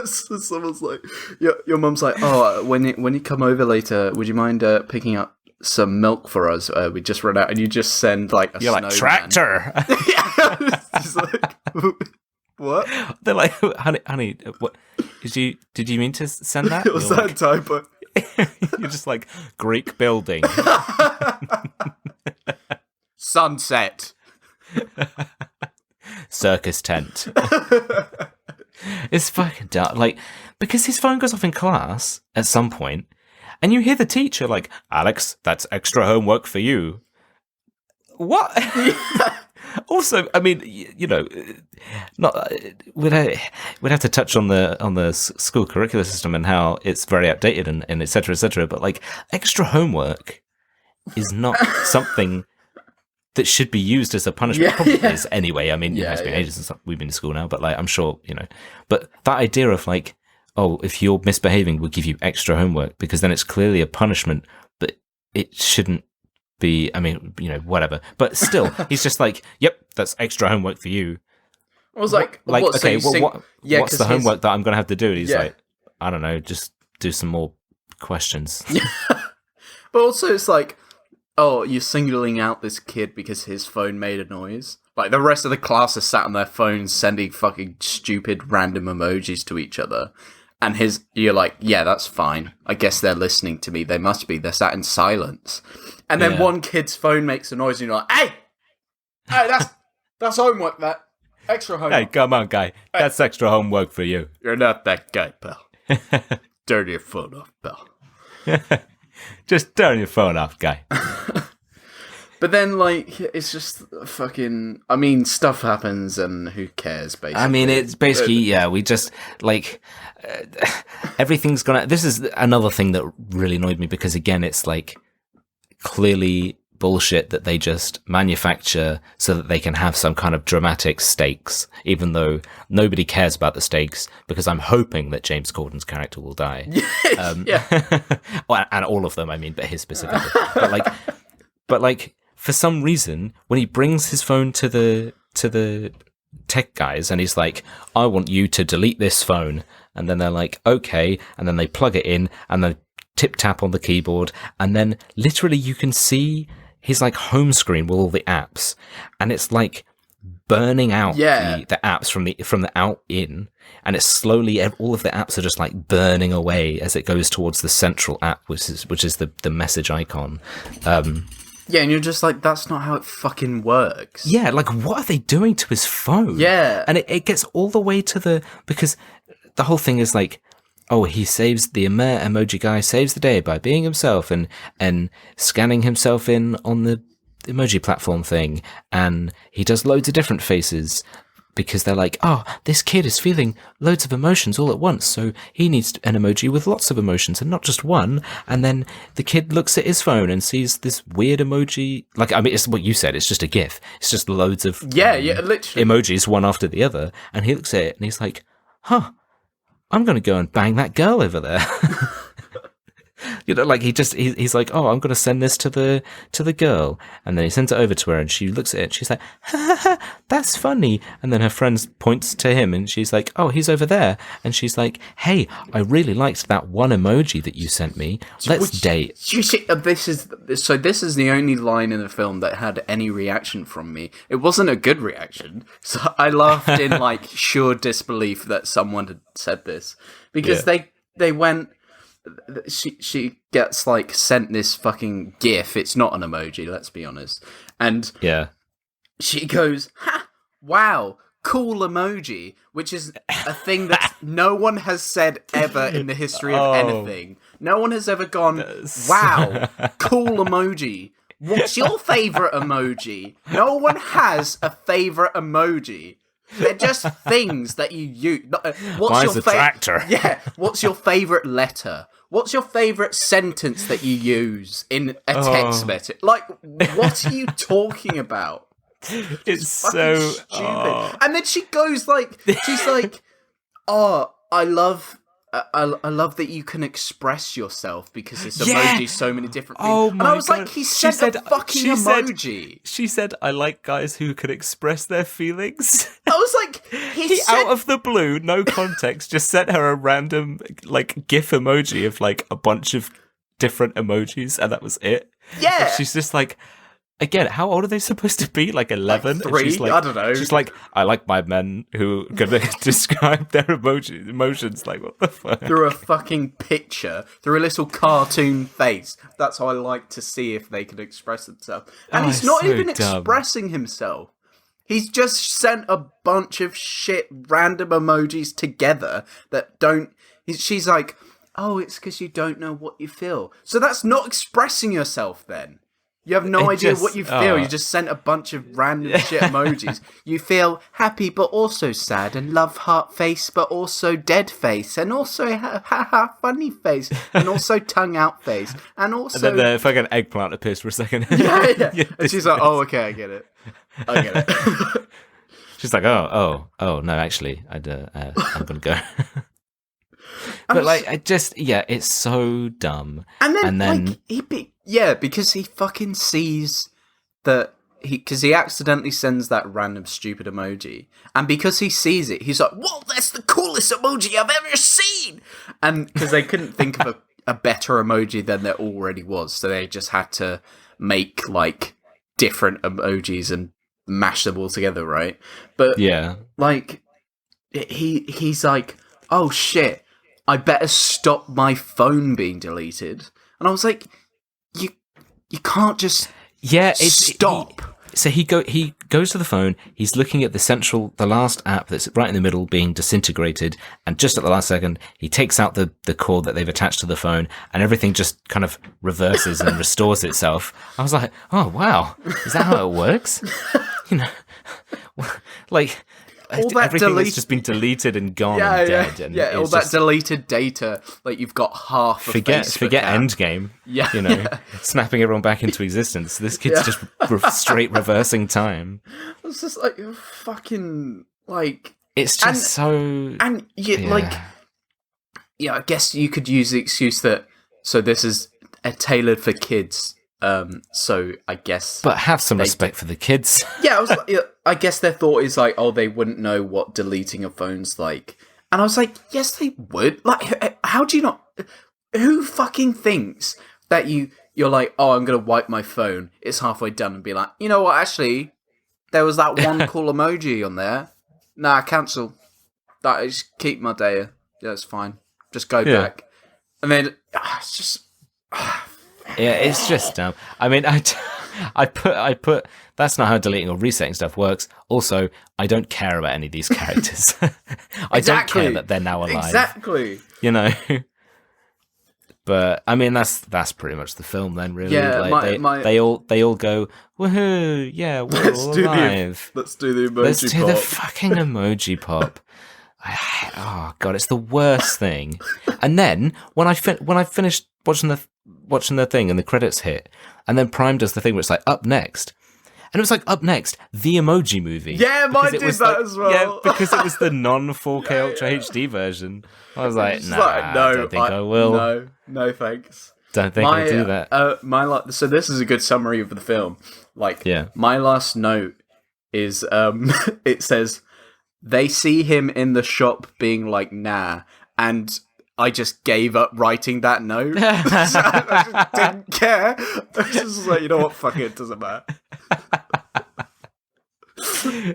Someone's like, your mum's like, oh, when you come over later, would you mind picking up some milk for us? We just run out, and you just send like a snowman. Like, tractor. It's like, what? They're like, honey, what did you mean to send that? Was that a typo? You're just like, Greek building. Sunset. Circus tent. It's fucking dark. Like, because his phone goes off in class at some point, and you hear the teacher like, Alex, that's extra homework for you. What? Also, I mean, not we'd have to touch on the school curricular system and how it's very outdated and et cetera, et cetera. But like, extra homework is not something that should be used as a punishment. Probably is anyway. I mean, it's been ages since we've been to school now, but like, I'm sure, But that idea of like, oh, if you're misbehaving, we'll give you extra homework, because then it's clearly a punishment, but it shouldn't be, I mean, whatever. But still, he's just like, yep, that's extra homework for you. I was like, what's the homework that I'm going to have to do? And he's like, I don't know, just do some more questions. But also it's like, oh, you're singling out this kid because his phone made a noise. Like, the rest of the class are sat on their phones sending fucking stupid random emojis to each other. And you're like, yeah, that's fine. I guess they're listening to me. They must be. They're sat in silence. And then one kid's phone makes a noise, and you're like, hey, that's homework, that. Extra homework. Hey, come on, guy. That's extra homework for you. You're not that guy, pal. Turn your phone off, pal. Just turn your phone off, guy. But then, like, it's just fucking... I mean, stuff happens, and who cares, basically. I mean, it's basically, we just, like... everything's gonna... This is another thing that really annoyed me, because, again, it's, like, clearly bullshit that they just manufacture so that they can have some kind of dramatic stakes, even though nobody cares about the stakes, because I'm hoping that James Corden's character will die. Well, and all of them, I mean, but his specifically. But like, for some reason, when he brings his phone to the tech guys, and he's like, I want you to delete this phone, and then they're like, okay, and then they plug it in, and then tip tap on the keyboard, and then literally you can see his like home screen with all the apps, and it's like burning out the apps from the out in, and it's slowly, all of the apps are just like burning away as it goes towards the central app, which is the message icon. Yeah, and you're just like, that's not how it fucking works. Yeah, like, what are they doing to his phone? Yeah. And it gets all the way to because the whole thing is like, oh, he saves the emoji guy saves the day by being himself and scanning himself in on the emoji platform thing, and he does loads of different faces because they're like, oh, this kid is feeling loads of emotions all at once, so he needs an emoji with lots of emotions and not just one. And then the kid looks at his phone and sees this weird emoji. Like, I mean, it's what you said, it's just a GIF. It's just loads of literally emojis, one after the other. And he looks at it and he's like, huh, I'm going to go and bang that girl over there. Like, he's like, oh, I'm going to send this to the girl. And then he sends it over to her, and she looks at it, and she's like, ha, ha, ha, that's funny. And then her friend points to him, and she's like, oh, he's over there. And she's like, hey, I really liked that one emoji that you sent me. Let's date. This is the only line in the film that had any reaction from me. It wasn't a good reaction. So I laughed in, like, sure disbelief that someone had said this. Because they went... She gets like sent this fucking GIF. It's not an emoji, let's be honest. And she goes, ha, wow, cool emoji, which is a thing that no one has said ever in the history of anything. No one has ever gone, wow, cool emoji. What's your favourite emoji? No one has a favourite emoji. They're just things that you use. What's Mine's a tractor. Yeah. What's your favorite letter? What's your favorite sentence that you use in a text message? Like, what are you talking about? It's so stupid. And then she goes like, she's like, "Oh, I love that you can express yourself because this emoji so many different things." Oh my and I was God. like, he sent a fucking emoji. She said, "I like guys who can express their feelings." I was like, he out of the blue, no context, just sent her a random like GIF emoji of like a bunch of different emojis, and that was it. Yeah, and she's just like. Again, how old are they supposed to be? Like 11? Like 3? She's like, I don't know. She's like, I like my men who can describe their emotions. Like, what the fuck? Through a fucking picture, through a little cartoon face. That's how I like to see if they can express themselves. And he's not so even dumb. expressing himself. He's just sent a bunch of shit random emojis together that don't... She's like, oh, it's because you don't know what you feel. So that's not expressing yourself then. You have no idea what you feel. You just sent a bunch of random shit emojis. You feel happy, but also sad, and love heart face, but also dead face, and also funny face, and also tongue out face, and also. And then the fucking eggplant appears for a second. Yeah. And she's like, "Oh, okay, I get it. She's like, "Oh, no, actually, I'm gonna go." But like, it's so dumb. And then like, because he fucking sees that because he accidentally sends that random stupid emoji, and because he sees it, he's like, "Whoa, that's the coolest emoji I've ever seen!" And because they couldn't think of a better emoji than there already was, so they just had to make like different emojis and mash them all together, right? But yeah, like he's like, "Oh shit, I better stop my phone being deleted." And I was like, you can't just stop. So he goes to the phone, he's looking at the last app that's right in the middle being disintegrated, and just at the last second, he takes out the cord that they've attached to the phone, and everything just kind of reverses and restores itself. I was like, oh wow, is that how it works? You know, like... everything that's just been deleted and gone and dead. And all that deleted data, like you've got half of forget app. Endgame. Yeah, you know, snapping everyone back into existence. This kid's just straight reversing time. It's just like fucking like it's just I guess you could use the excuse that this is tailored for kids. So I guess, but have some respect for the kids. Yeah, I guess their thought is like, oh, they wouldn't know what deleting a phone's like, and I was like, yes, they would. Like, how do you not? Who fucking thinks that you're like, oh, I'm gonna wipe my phone. It's halfway done, and be like, you know what? Actually, there was that one cool emoji on there. Nah, cancel. That is keep my data. Yeah, it's fine. Just go back, and then it's just. Yeah, it's just dumb. I mean, I put. That's not how deleting or resetting stuff works. Also, I don't care about any of these characters. I don't care that they're now alive. Exactly. You know. But I mean, that's pretty much the film then. Really, yeah. Like, they all go woohoo! Yeah, we're all alive. Let's do the emoji pop. Let's do the fucking emoji pop. Oh god, it's the worst thing. And then when I finished watching the thing and the credits hit, and then Prime does the thing where it's like up next, and it was like up next, the Emoji Movie. Yeah, mine did that as well. Yeah, because it was the non 4K Ultra HD version. I was like, no, I don't think I will. No, thanks. Don't think I'll do that. So this is a good summary of the film. Like, my last note is it says they see him in the shop being like, nah, and I just gave up writing that note. I just didn't care. I was just like, you know what? Fuck it doesn't matter.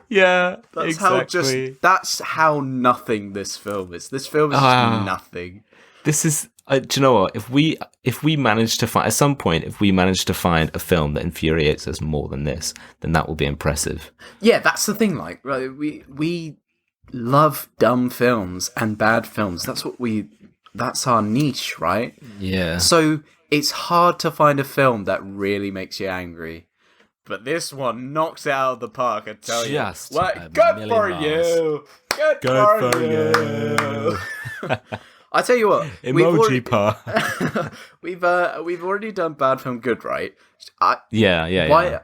Yeah, exactly. That's how nothing this film is. This film is just nothing. This is. Do you know what? If we manage to find at some point, if we manage to find a film that infuriates us more than this, then that will be impressive. Yeah, that's the thing. Like, right, we love dumb films and bad films. That's our niche, right? Yeah. So it's hard to find a film that really makes you angry. but this one knocks it out of the park, I tell you. Just good for you! Good for you! I tell you what, Emoji par. we've already done bad film good, right? Yeah.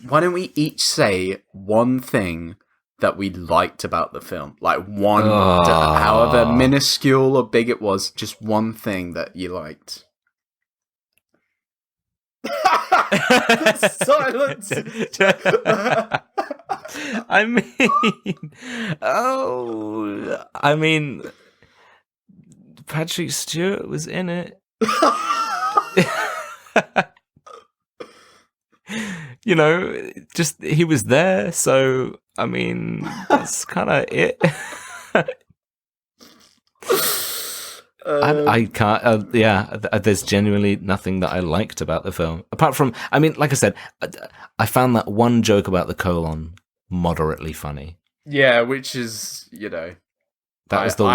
Why don't we each say one thing that we liked about the film? Like one, however minuscule or big it was, just one thing that you liked. Silence. I mean, Patrick Stewart was in it. You know, just he was there, so I mean, that's kind of it. I can't. There's genuinely nothing that I liked about the film, apart from, I mean, like I said, I found that one joke about the colon moderately funny. Yeah, which is, you know, that was the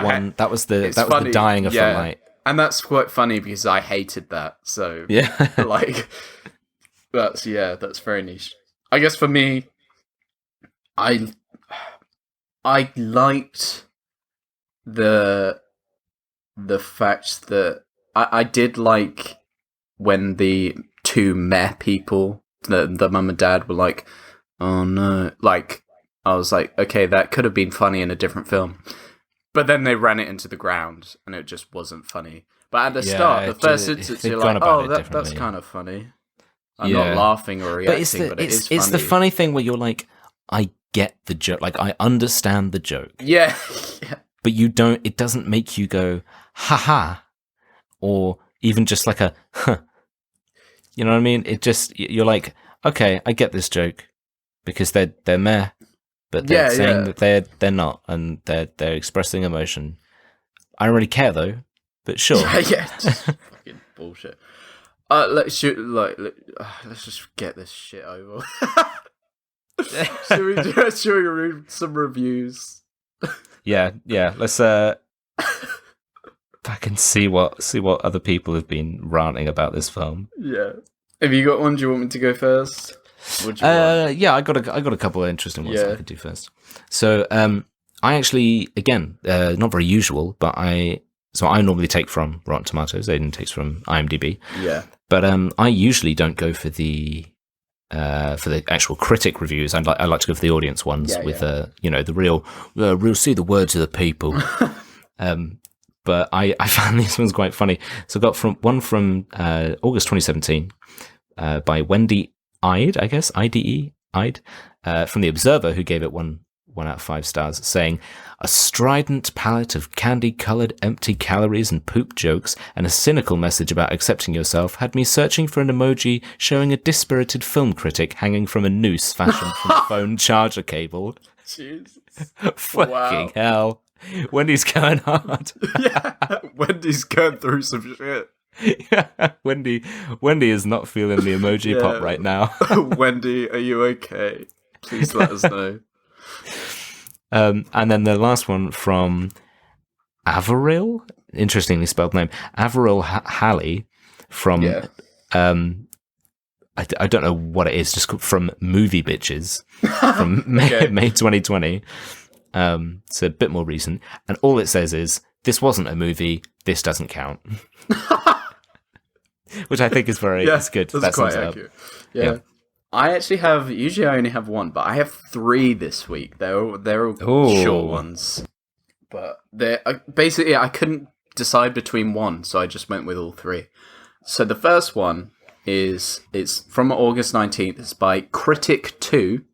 dying of the light, and that's quite funny because I hated that. So yeah, like that's very niche. I guess for me, I liked the fact that I did like when the two meh people, the mum and dad, were like, oh no, like, I was like, okay, that could have been funny in a different film. But then they ran it into the ground and it just wasn't funny. But at the start, the first instance, you're like, oh, that's kind of funny. I'm not laughing or reacting, but it's funny. It's the funny thing where you're like, I get the joke, like I understand the joke. Yeah. But it doesn't make you go, haha, or even just like a, huh. You know what I mean? It just, you're like, okay, I get this joke because they're meh, but they're saying that they're not, and they're expressing emotion. I don't really care though, but sure. Yeah, just fucking bullshit. Let's just get this shit over. Should we read some reviews? Yeah. Let's back and see what other people have been ranting about this film. Yeah. Have you got one? Do you want me to go first? Yeah, I got a couple of interesting ones I could do first. So, I actually, again, not very usual, but I normally take from Rotten Tomatoes. Aiden takes from IMDb. Yeah. But I usually don't go for the actual critic reviews. I like to go for the audience ones with the real see the words of the people. But I found these ones quite funny. So I got one from August 2017 by Wendy Ide, I guess, IDE, from The Observer, who gave it 1 out of 5 stars, saying, a strident palette of candy-coloured empty calories and poop jokes and a cynical message about accepting yourself had me searching for an emoji showing a dispirited film critic hanging from a noose fashioned from a phone charger cable. Jesus. Fucking hell. Wendy's going hard. Yeah, Wendy's going through some shit. Yeah, Wendy is not feeling the emoji pop right now. Wendy, are you okay? Please let us know. And then the last one from Averil, interestingly spelled name, Averil Halley from, I don't know what it is, just from Movie Bitches from May 2020. It's a bit more recent. And all it says is, this wasn't a movie, this doesn't count. Which I think is it's good. That's quite accurate. Yeah. I actually usually I only have one, but I have 3 this week. They're all short ones. But basically, I couldn't decide between one, so I just went with all 3. So the first one it's from August 19th. It's by Critic 2.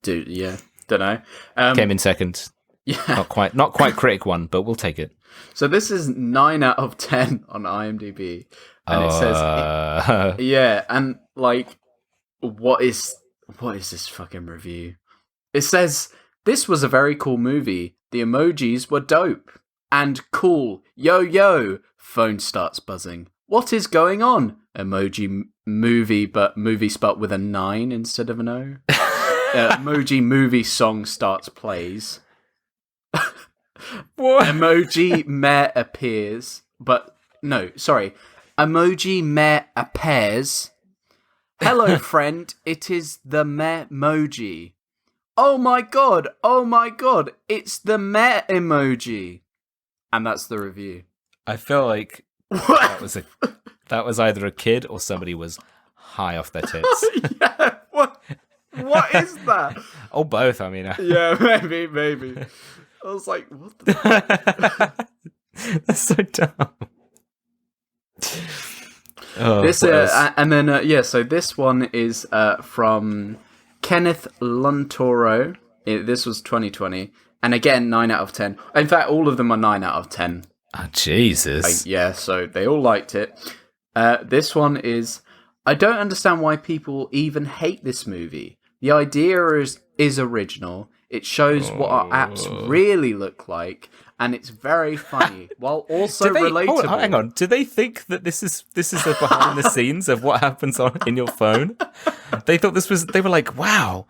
Dude, yeah, don't know. Came in second. Yeah. Not quite Critic 1, but we'll take it. So this is 9 out of 10 on IMDb. And it says, and like, what is this fucking review? It says, this was a very cool movie. The emojis were dope and cool. Yo, phone starts buzzing. What is going on? Emoji movie, but movie spelt with a 9 instead of an O. Emoji movie song plays. What? Emoji meh appears, but no, sorry. Emoji meh appears, Hello, friend. It is the Memoji. Oh my god! Oh my god! It's the Emoji. And that's the review. I feel like that was either a kid or somebody was high off their tits. Yeah. What is that? Or both. I mean. Yeah, maybe. I was like, what the fuck? That's so dumb. This and then so this one is from Kenneth Luntoro. This was 2020, and again 9 out of 10. In fact, all of them are 9 out of 10. Oh, Jesus. Yeah, so they all liked it. This one is, I don't understand why people even hate this movie. The idea is original. It shows what our apps really look like, and it's very funny while also relatable. Hang on. Do they think that this is the behind the scenes of what happens in your phone? They thought they were like, wow.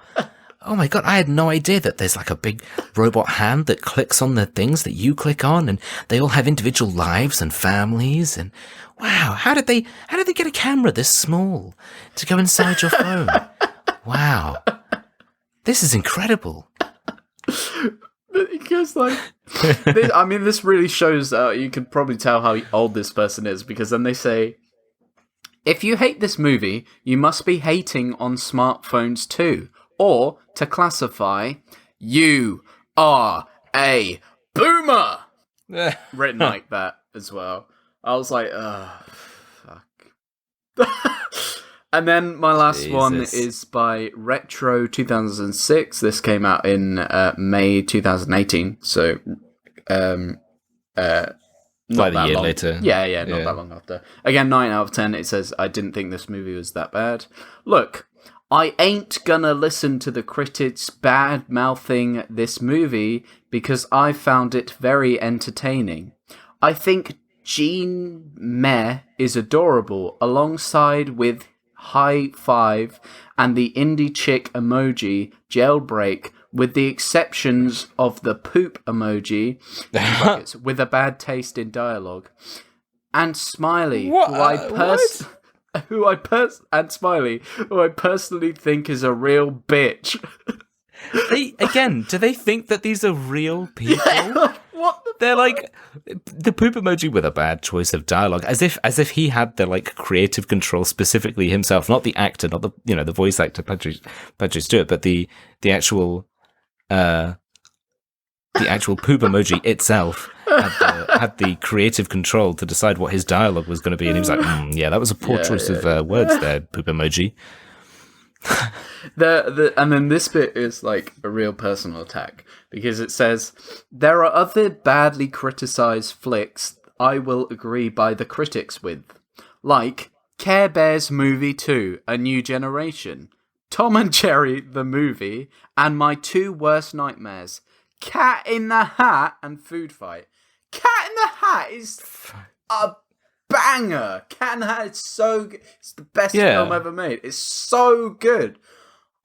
Oh my god, I had no idea that there's like a big robot hand that clicks on the things that you click on, and they all have individual lives and families, and wow, how did they get a camera this small to go inside your phone? Wow. This is incredible. Because this really shows, you can probably tell how old this person is, because then they say, if you hate this movie, you must be hating on smartphones too. Or, to classify, you are a boomer! Written like that as well. I was like, fuck. And then my last one is by Retro 2006. This came out in May 2018, so not like a year long. later. Yeah, not that long after. Again, 9 out of 10. It says, I didn't think this movie was that bad. Look, I ain't gonna listen to the critics bad-mouthing this movie because I found it very entertaining. I think Jean Meh is adorable, alongside with High Five and the indie chick emoji Jailbreak, with the exceptions of the poop emoji with a bad taste in dialogue, and Smiley, who I personally think is a real bitch. Do they think that these are real people? Yeah, what They're like the poop emoji with a bad choice of dialogue, as if he had the like creative control specifically himself, not the actor, not the voice actor Patrick Stewart, but the actual poop emoji itself had the creative control to decide what his dialogue was going to be, and he was like, yeah, that was a poor choice of words there, poop emoji. And then this bit is like a real personal attack, because it says, there are other badly criticized flicks I will agree by the critics with, like Care Bears Movie 2, A New Generation, Tom and Jerry the Movie, and my two worst nightmares, Cat in the Hat and Food Fight. Cat in the Hat is a banger. Cat in the Hat is so good. It's the best film ever made. It's so good.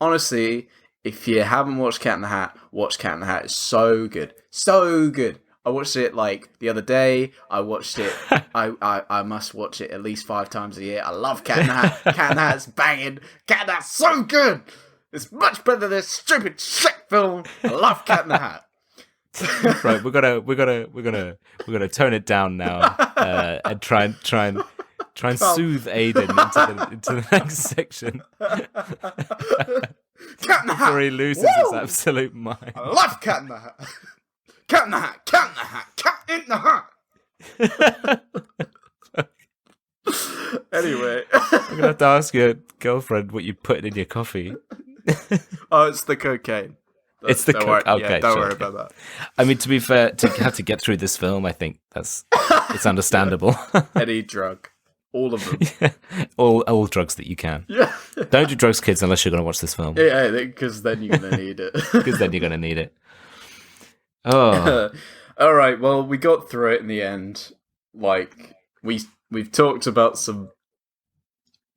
Honestly, if you haven't watched Cat in the Hat, watch Cat in the Hat. It's so good. So good. I watched it like the other day. I watched it. I must watch it at least 5 times a year. I love Cat in the Hat. Cat in the Hat's banging. Cat in the Hat's so good. It's much better than this stupid shit film. I love Cat in the Hat. Right, we're gonna tone it down now and try and soothe Aiden into the next section. Cat in the Hat before he loses his absolute mind. I love Cat in the Hat. Cat in the Hat. Cat in the Hat. Cat in the Hat. Anyway, I'm gonna have to ask your girlfriend what you put in your coffee. Oh, it's the cocaine. It's the cocaine. Okay, don't worry about that. I mean, to be fair, to have to get through this film, I think it's understandable. Any drug, all of them. Yeah. All drugs that you can. Yeah. Don't do drugs, kids, unless you're gonna watch this film. Yeah, because then you're gonna need it. Because then you're gonna need it. Oh. All right. Well, we got through it in the end. Like we've talked about some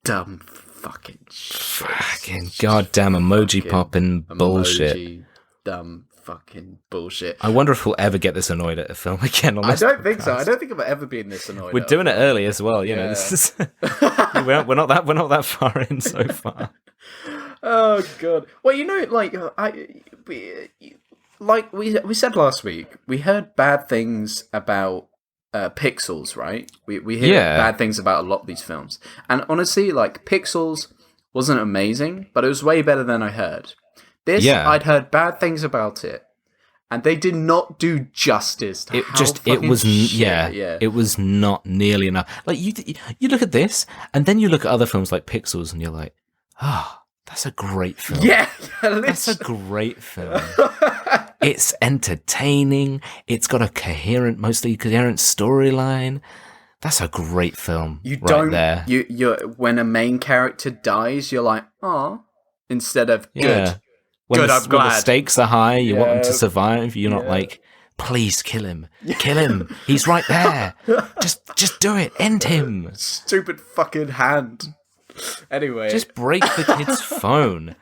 dumb fucking shit. Fucking goddamn emoji popping bullshit. Dumb fucking bullshit. I wonder if we'll ever get this annoyed at a film again. On this I don't think podcast. so. I don't think I've ever been this annoyed. We're doing it early as well. You know, this is we're not that far in so far. Oh god. Well, you know, we said last week, we heard bad things about Pixels, right? We hear bad things about a lot of these films, and honestly, like Pixels wasn't amazing, but it was way better than I heard. This, I'd heard bad things about it, and they did not do justice to it was not nearly enough. Like you look at this, and then you look at other films like Pixels, and you're like, that's a great film. Yeah, that's a great film. It's entertaining. It's got a mostly coherent storyline. That's a great film. There. You when a main character dies, you're like, oh, instead of good. When I'm glad. When the stakes are high, you want him to survive. You're not like, please kill him. Kill him. He's right there. Just do it. End him. Stupid fucking hand. Anyway, just break the kid's phone.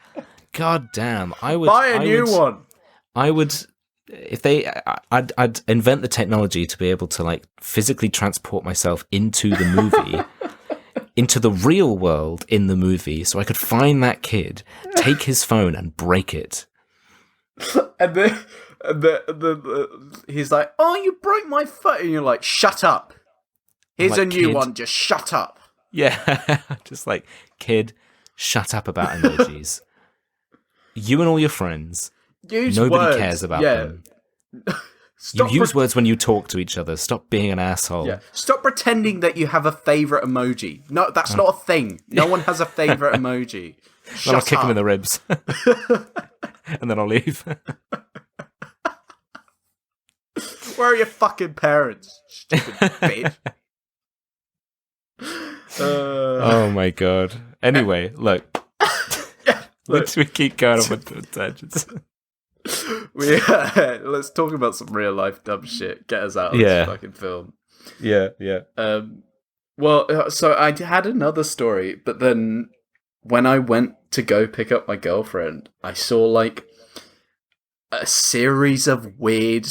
God damn. I would buy a new one. I would, I'd invent the technology to be able to like physically transport myself into the movie, into the real world in the movie, so I could find that kid, take his phone, and break it. And then he's like, "Oh, you broke my phone!" And you're like, "Shut up! Here's a new one. Just shut up." Yeah, just like, kid, shut up about emojis. You and all your friends. Nobody cares about them. You use words when you talk to each other. Stop being an asshole. Yeah. Stop pretending that you have a favourite emoji. No, that's not a thing. No one has a favourite emoji. Then I'll kick him in the ribs. And then I'll leave. Where are your fucking parents? Stupid bitch. Oh my god. Anyway, look. We keep going on with tangents. Let's talk about some real life dumb shit. Get us out of this fucking film. Yeah. Well, so I had another story, but then when I went to go pick up my girlfriend, I saw like a series of weird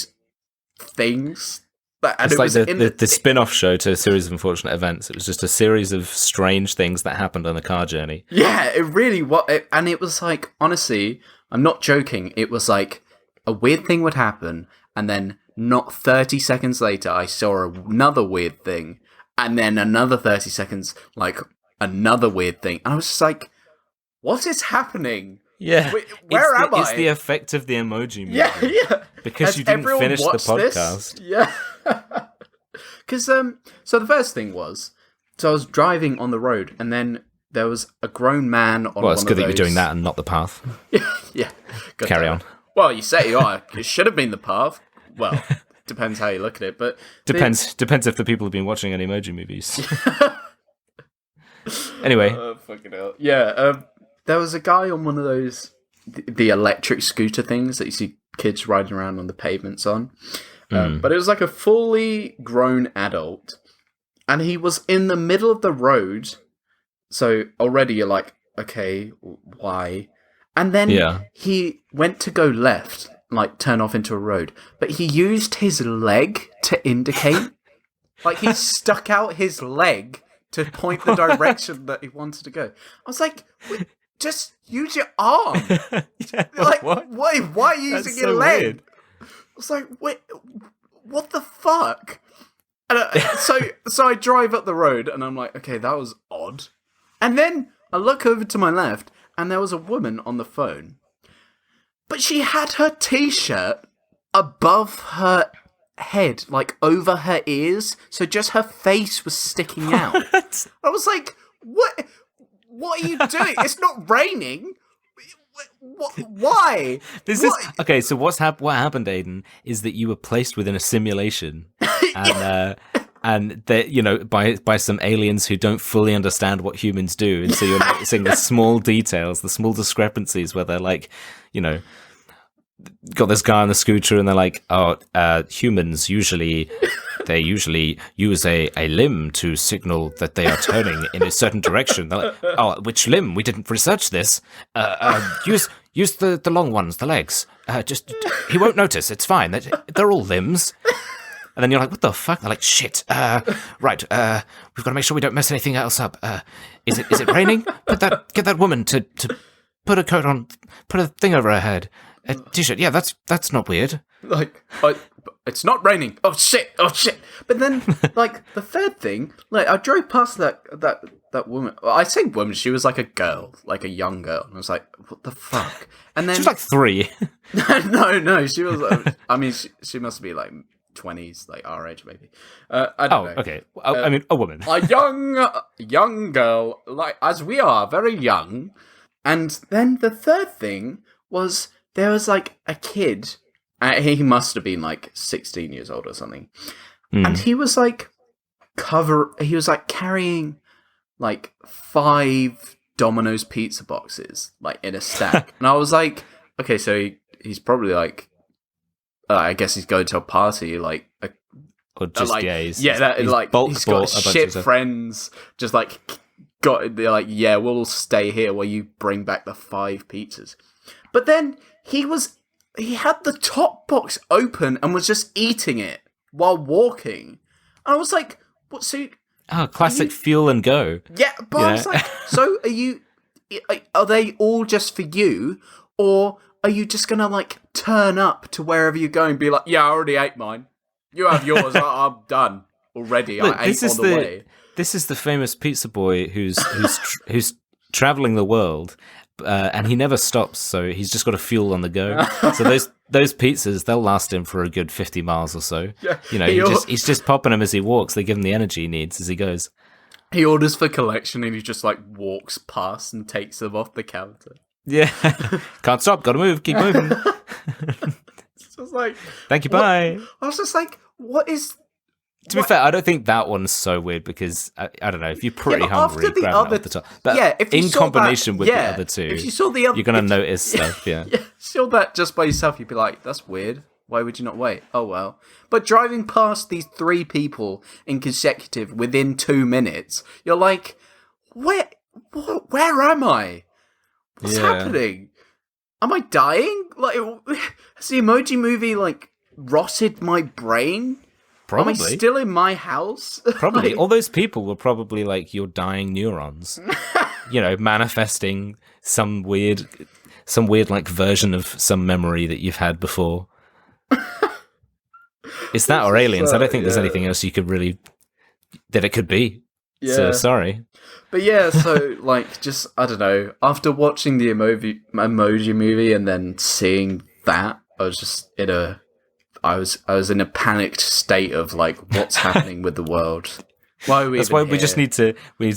things. And it's like the spin-off show to A Series of Unfortunate Events. It was just a series of strange things that happened on a car journey. Yeah, it really was. And it was like, honestly, I'm not joking. It was like a weird thing would happen, and then not 30 seconds later, I saw another weird thing, and then another 30 seconds, like another weird thing. And I was just like, what is happening? Yeah. Where am I? It's the effect of the emoji movie. Yeah. Because you didn't finish the podcast. This? Yeah. Because, so the first thing was, so I was driving on the road, and then there was a grown man on one of those... Well, it's good that you're doing that and not the path. Yeah. Carry on. Well, you say, it should have been the path. Well, depends how you look at it, but... Depends if the people have been watching any emoji movies. Anyway. Fucking hell. Yeah, there was a guy on one of those, the electric scooter things that you see kids riding around on the pavements on. But it was like a fully grown adult. And he was in the middle of the road. So already you're like, okay, why? And then he went to go left, like turn off into a road. But he used his leg to indicate. Like he stuck out his leg to point the direction that he wanted to go. I was like... Just use your arm. Like, what? Why are you using your leg? Weird. I was like, wait, what the fuck? And so I drive up the road, and I'm like, okay, that was odd. And then I look over to my left, and there was a woman on the phone. But she had her t-shirt above her head, like over her ears, so just her face was sticking out. I was like, what? What are you doing? It's not raining. Why? Okay. So what happened, Aiden, is that you were placed within a simulation, and that by some aliens who don't fully understand what humans do, and so you're noticing the small details, the small discrepancies, where they're like, got this guy on the scooter, and they're like, humans usually use a limb to signal that they are turning in a certain direction. They're like, which limb? We didn't research this. use the long ones, the legs. He won't notice. It's fine. They're all limbs. And then you're like, what the fuck? They're like, shit. Right. We've got to make sure we don't mess anything else up. Is it raining? Get that woman to put a coat on, put a thing over her head. A t-shirt. Yeah, that's not weird. Like, it's not raining. Oh shit. But then, like, the third thing, like, I drove past that woman. Well, I say woman, she was like a girl, like a young girl. And I was like, what the fuck? And then she was like 3. no, she was. I mean, she must be like 20s, like our age, maybe. I don't know. Okay. I mean, a woman. A young girl, like as we are, very young. And then the third thing was there was like a kid. He must have been like 16 years old or something, and he was like carrying like 5 Domino's pizza boxes like in a stack, and I was like, okay, so he's probably like. I guess he's going to a party, like, or just like, he's got shit friends, just like they're like, yeah, we'll stay here while you bring back the 5 pizzas. But then he had the top box open and was just eating it while walking, and I was like, what? So, classic fuel and go. Yeah, but I was like, so are they all just for you, or? Are you just going to, like, turn up to wherever you're going and be like, yeah, I already ate mine. You have yours. I'm done already. Look, I ate on the way. This is the famous pizza boy who's traveling the world, and he never stops, so he's just got a fuel on the go. So those pizzas, they'll last him for a good 50 miles or so. Yeah, you know, he's just popping them as he walks. They give him the energy he needs as he goes. He orders for collection, and he just, like, walks past and takes them off the counter. Yeah, can't stop. Got to move. Keep moving. It's just like, thank you. Bye. I was just like, what is? To be fair, I don't think that one's so weird because I don't know if you're pretty hungry, grab it off the top. But if you in combination with the other two, if you saw the other, you're gonna notice stuff. Yeah, saw that just by yourself, you'd be like, that's weird. Why would you not wait? Oh well. But driving past these 3 people in consecutive within 2 minutes, you're like, where am I? What's happening? Am I dying? Like, has the Emoji movie, like, rotted my brain? Probably. Am I still in my house? Probably. All those people were probably, like, your dying neurons. You know, manifesting some weird, like, version of some memory that you've had before. It's that or aliens. I don't think there's anything else you could really... that it could be. Yeah. So, sorry. But yeah, so, like, just, I don't know, after watching the Emoji movie and then seeing that, I was just in I was in a panicked state of, like, what's happening with the world? Why are we That's why we just need to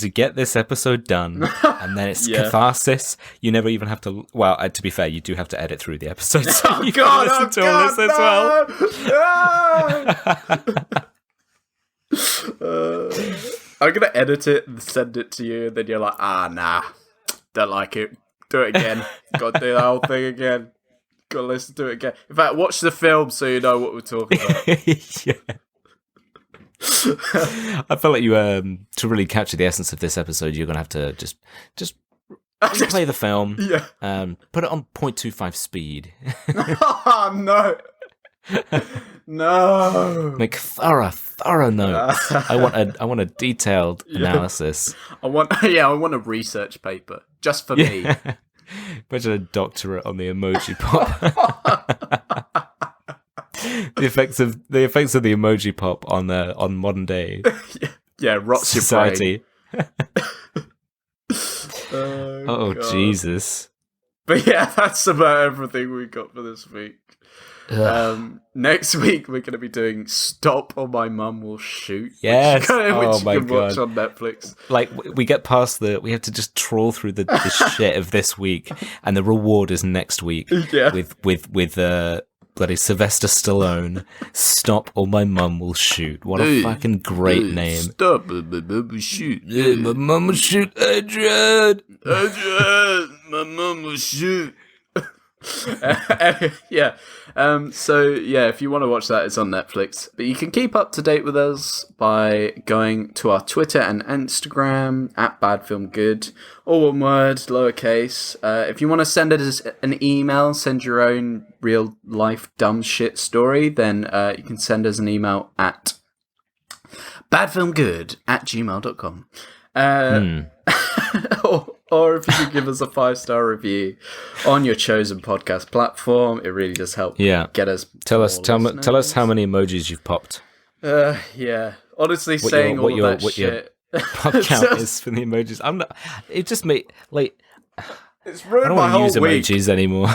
get this episode done, and then it's catharsis. You never even have to, well, to be fair, you do have to edit through the episode, so you can listen to all this as well. I'm going to edit it and send it to you, and then you're like, nah, don't like it. Do it again. Got to do the whole thing again. Got to listen to it again. In fact, watch the film so you know what we're talking about. Yeah. I felt like you, to really capture the essence of this episode, you're going to have to just play the film, put it on 0.25 speed. Oh, no. No. Make thorough notes. I want a detailed analysis. I want a research paper just for me. Imagine a doctorate on the emoji pop. the effects of the emoji pop on modern day. Rots society. Your brain. Oh Jesus. But yeah, that's about everything we got for this week. Next week we're going to be doing Stop or My Mum Will Shoot. Yes. Which you can watch on Netflix. Like, we get past we have to just trawl through the shit of this week, and the reward is next week. Yeah. With bloody Sylvester Stallone. Stop or My Mum Will Shoot. What a fucking great name. Stop or My Mum Will Shoot. Yeah, my mum will shoot. Adrian, my mum will shoot. Yeah. So yeah, if you want to watch that, it's on Netflix. But you can keep up to date with us by going to our Twitter and Instagram at BadFilmGood, all one word, lowercase. If you want to send us an email, send your own real life dumb shit story, then you can send us an email at badfilmgood@gmail.com. Or if you could give us a 5-star review on your chosen podcast platform, it really does help. Get us. Tell us how many emojis you've popped. Yeah. Honestly, saying all that shit. Pop count is for the emojis. I'm not. It just made It's ruined I don't my whole use week. emojis anymore.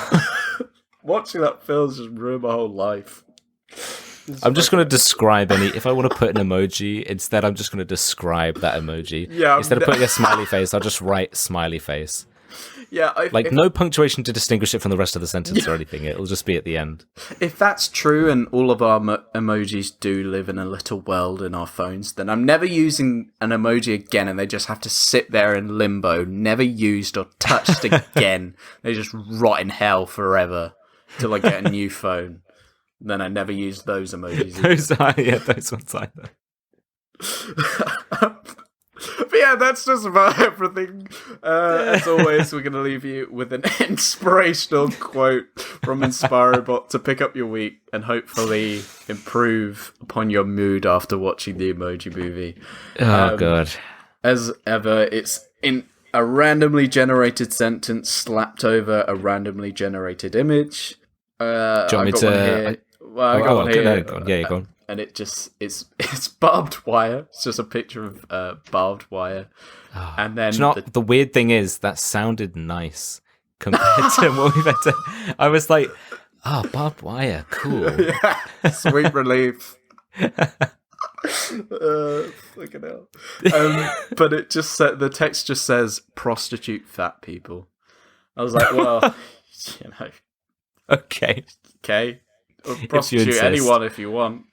Watching that film's just ruined my whole life. I'm just going to describe if I want to put an emoji, instead I'm just going to describe that emoji. Yeah. Instead of putting a smiley face, I'll just write smiley face. Yeah. No punctuation to distinguish it from the rest of the sentence or anything. It'll just be at the end. If that's true and all of our emojis do live in a little world in our phones, then I'm never using an emoji again and they just have to sit there in limbo, never used or touched again. They just rot in hell forever till I get a new phone. Then I never use those emojis. Those ones either. But yeah, that's just about everything. As always, we're going to leave you with an inspirational quote from Inspirobot to pick up your week and hopefully improve upon your mood after watching the Emoji Movie. Oh, God. As ever, it's in a randomly generated sentence slapped over a randomly generated image. Do you want me to... I got one here. Go on. Yeah, go on. And it's barbed wire. It's just a picture of barbed wire. And then the weird thing is that sounded nice compared to what we've had to... I was like, barbed wire, cool. Yeah, sweet relief. Fucking hell. But it just said, the text just says prostitute fat people. I was like, well, you know. Okay. Or prostitute anyone if you want.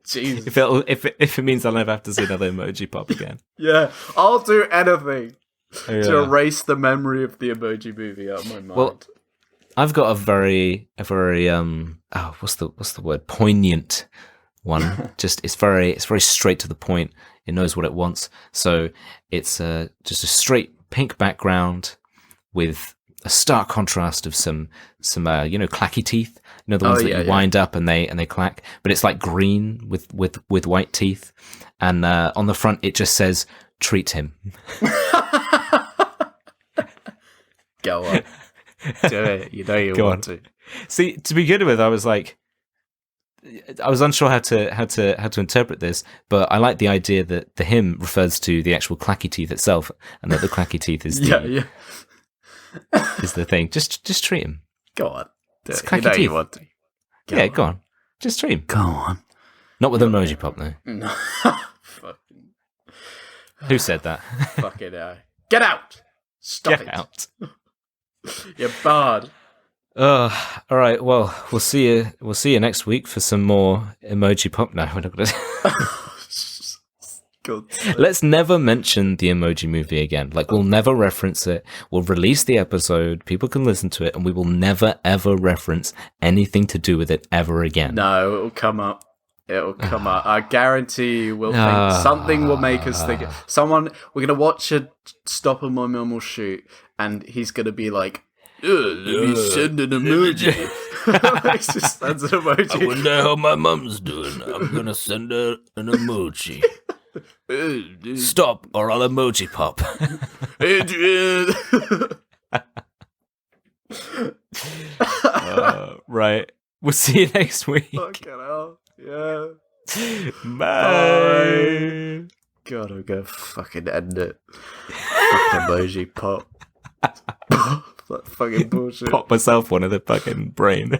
Jesus. If it means I'll never have to see another emoji pop again. Yeah, I'll do anything to erase the memory of the Emoji Movie out of my mind. Well, I've got a very what's the word? Poignant one. It's very straight to the point. It knows what it wants. So it's just a straight pink background with a stark contrast of some clacky teeth. You know, the ones that you wind up and they clack, but it's like green with white teeth. And on the front it just says treat him. Go on. Do it. You know you want to. See, to begin with, I was like, I was unsure how to interpret this, but I like the idea that the him refers to the actual clacky teeth itself, and that the clacky teeth is is the thing. Just treat him. Go on. It's clacky teeth. You want to. Go on. Just treat him. Go on. Not with emoji pop, though. No. Who said that? Fucking get out! Stop Get it! out! You're barred. All right. Well, we'll see you. We'll see you next week for some more emoji pop. No, we're not going to. God. Let's never mention the Emoji Movie again. Like, we'll never reference it. We'll release the episode. People can listen to it, and we will never ever reference anything to do with it ever again. No, it'll come up. It'll come up. I guarantee you we'll think something will make us think. We're gonna watch a Stop and My Mum Will Shoot, and he's gonna be like, let me send an emoji. He just sends an emoji. I wonder how my mum's doing. I'm gonna send her an emoji. Stop, or I'll emoji pop. Adrian. Right. We'll see you next week. Fucking hell. Yeah. Bye. God, I'm gonna fucking end it. Fucking emoji pop. That fucking bullshit. Pop myself one in the fucking brain.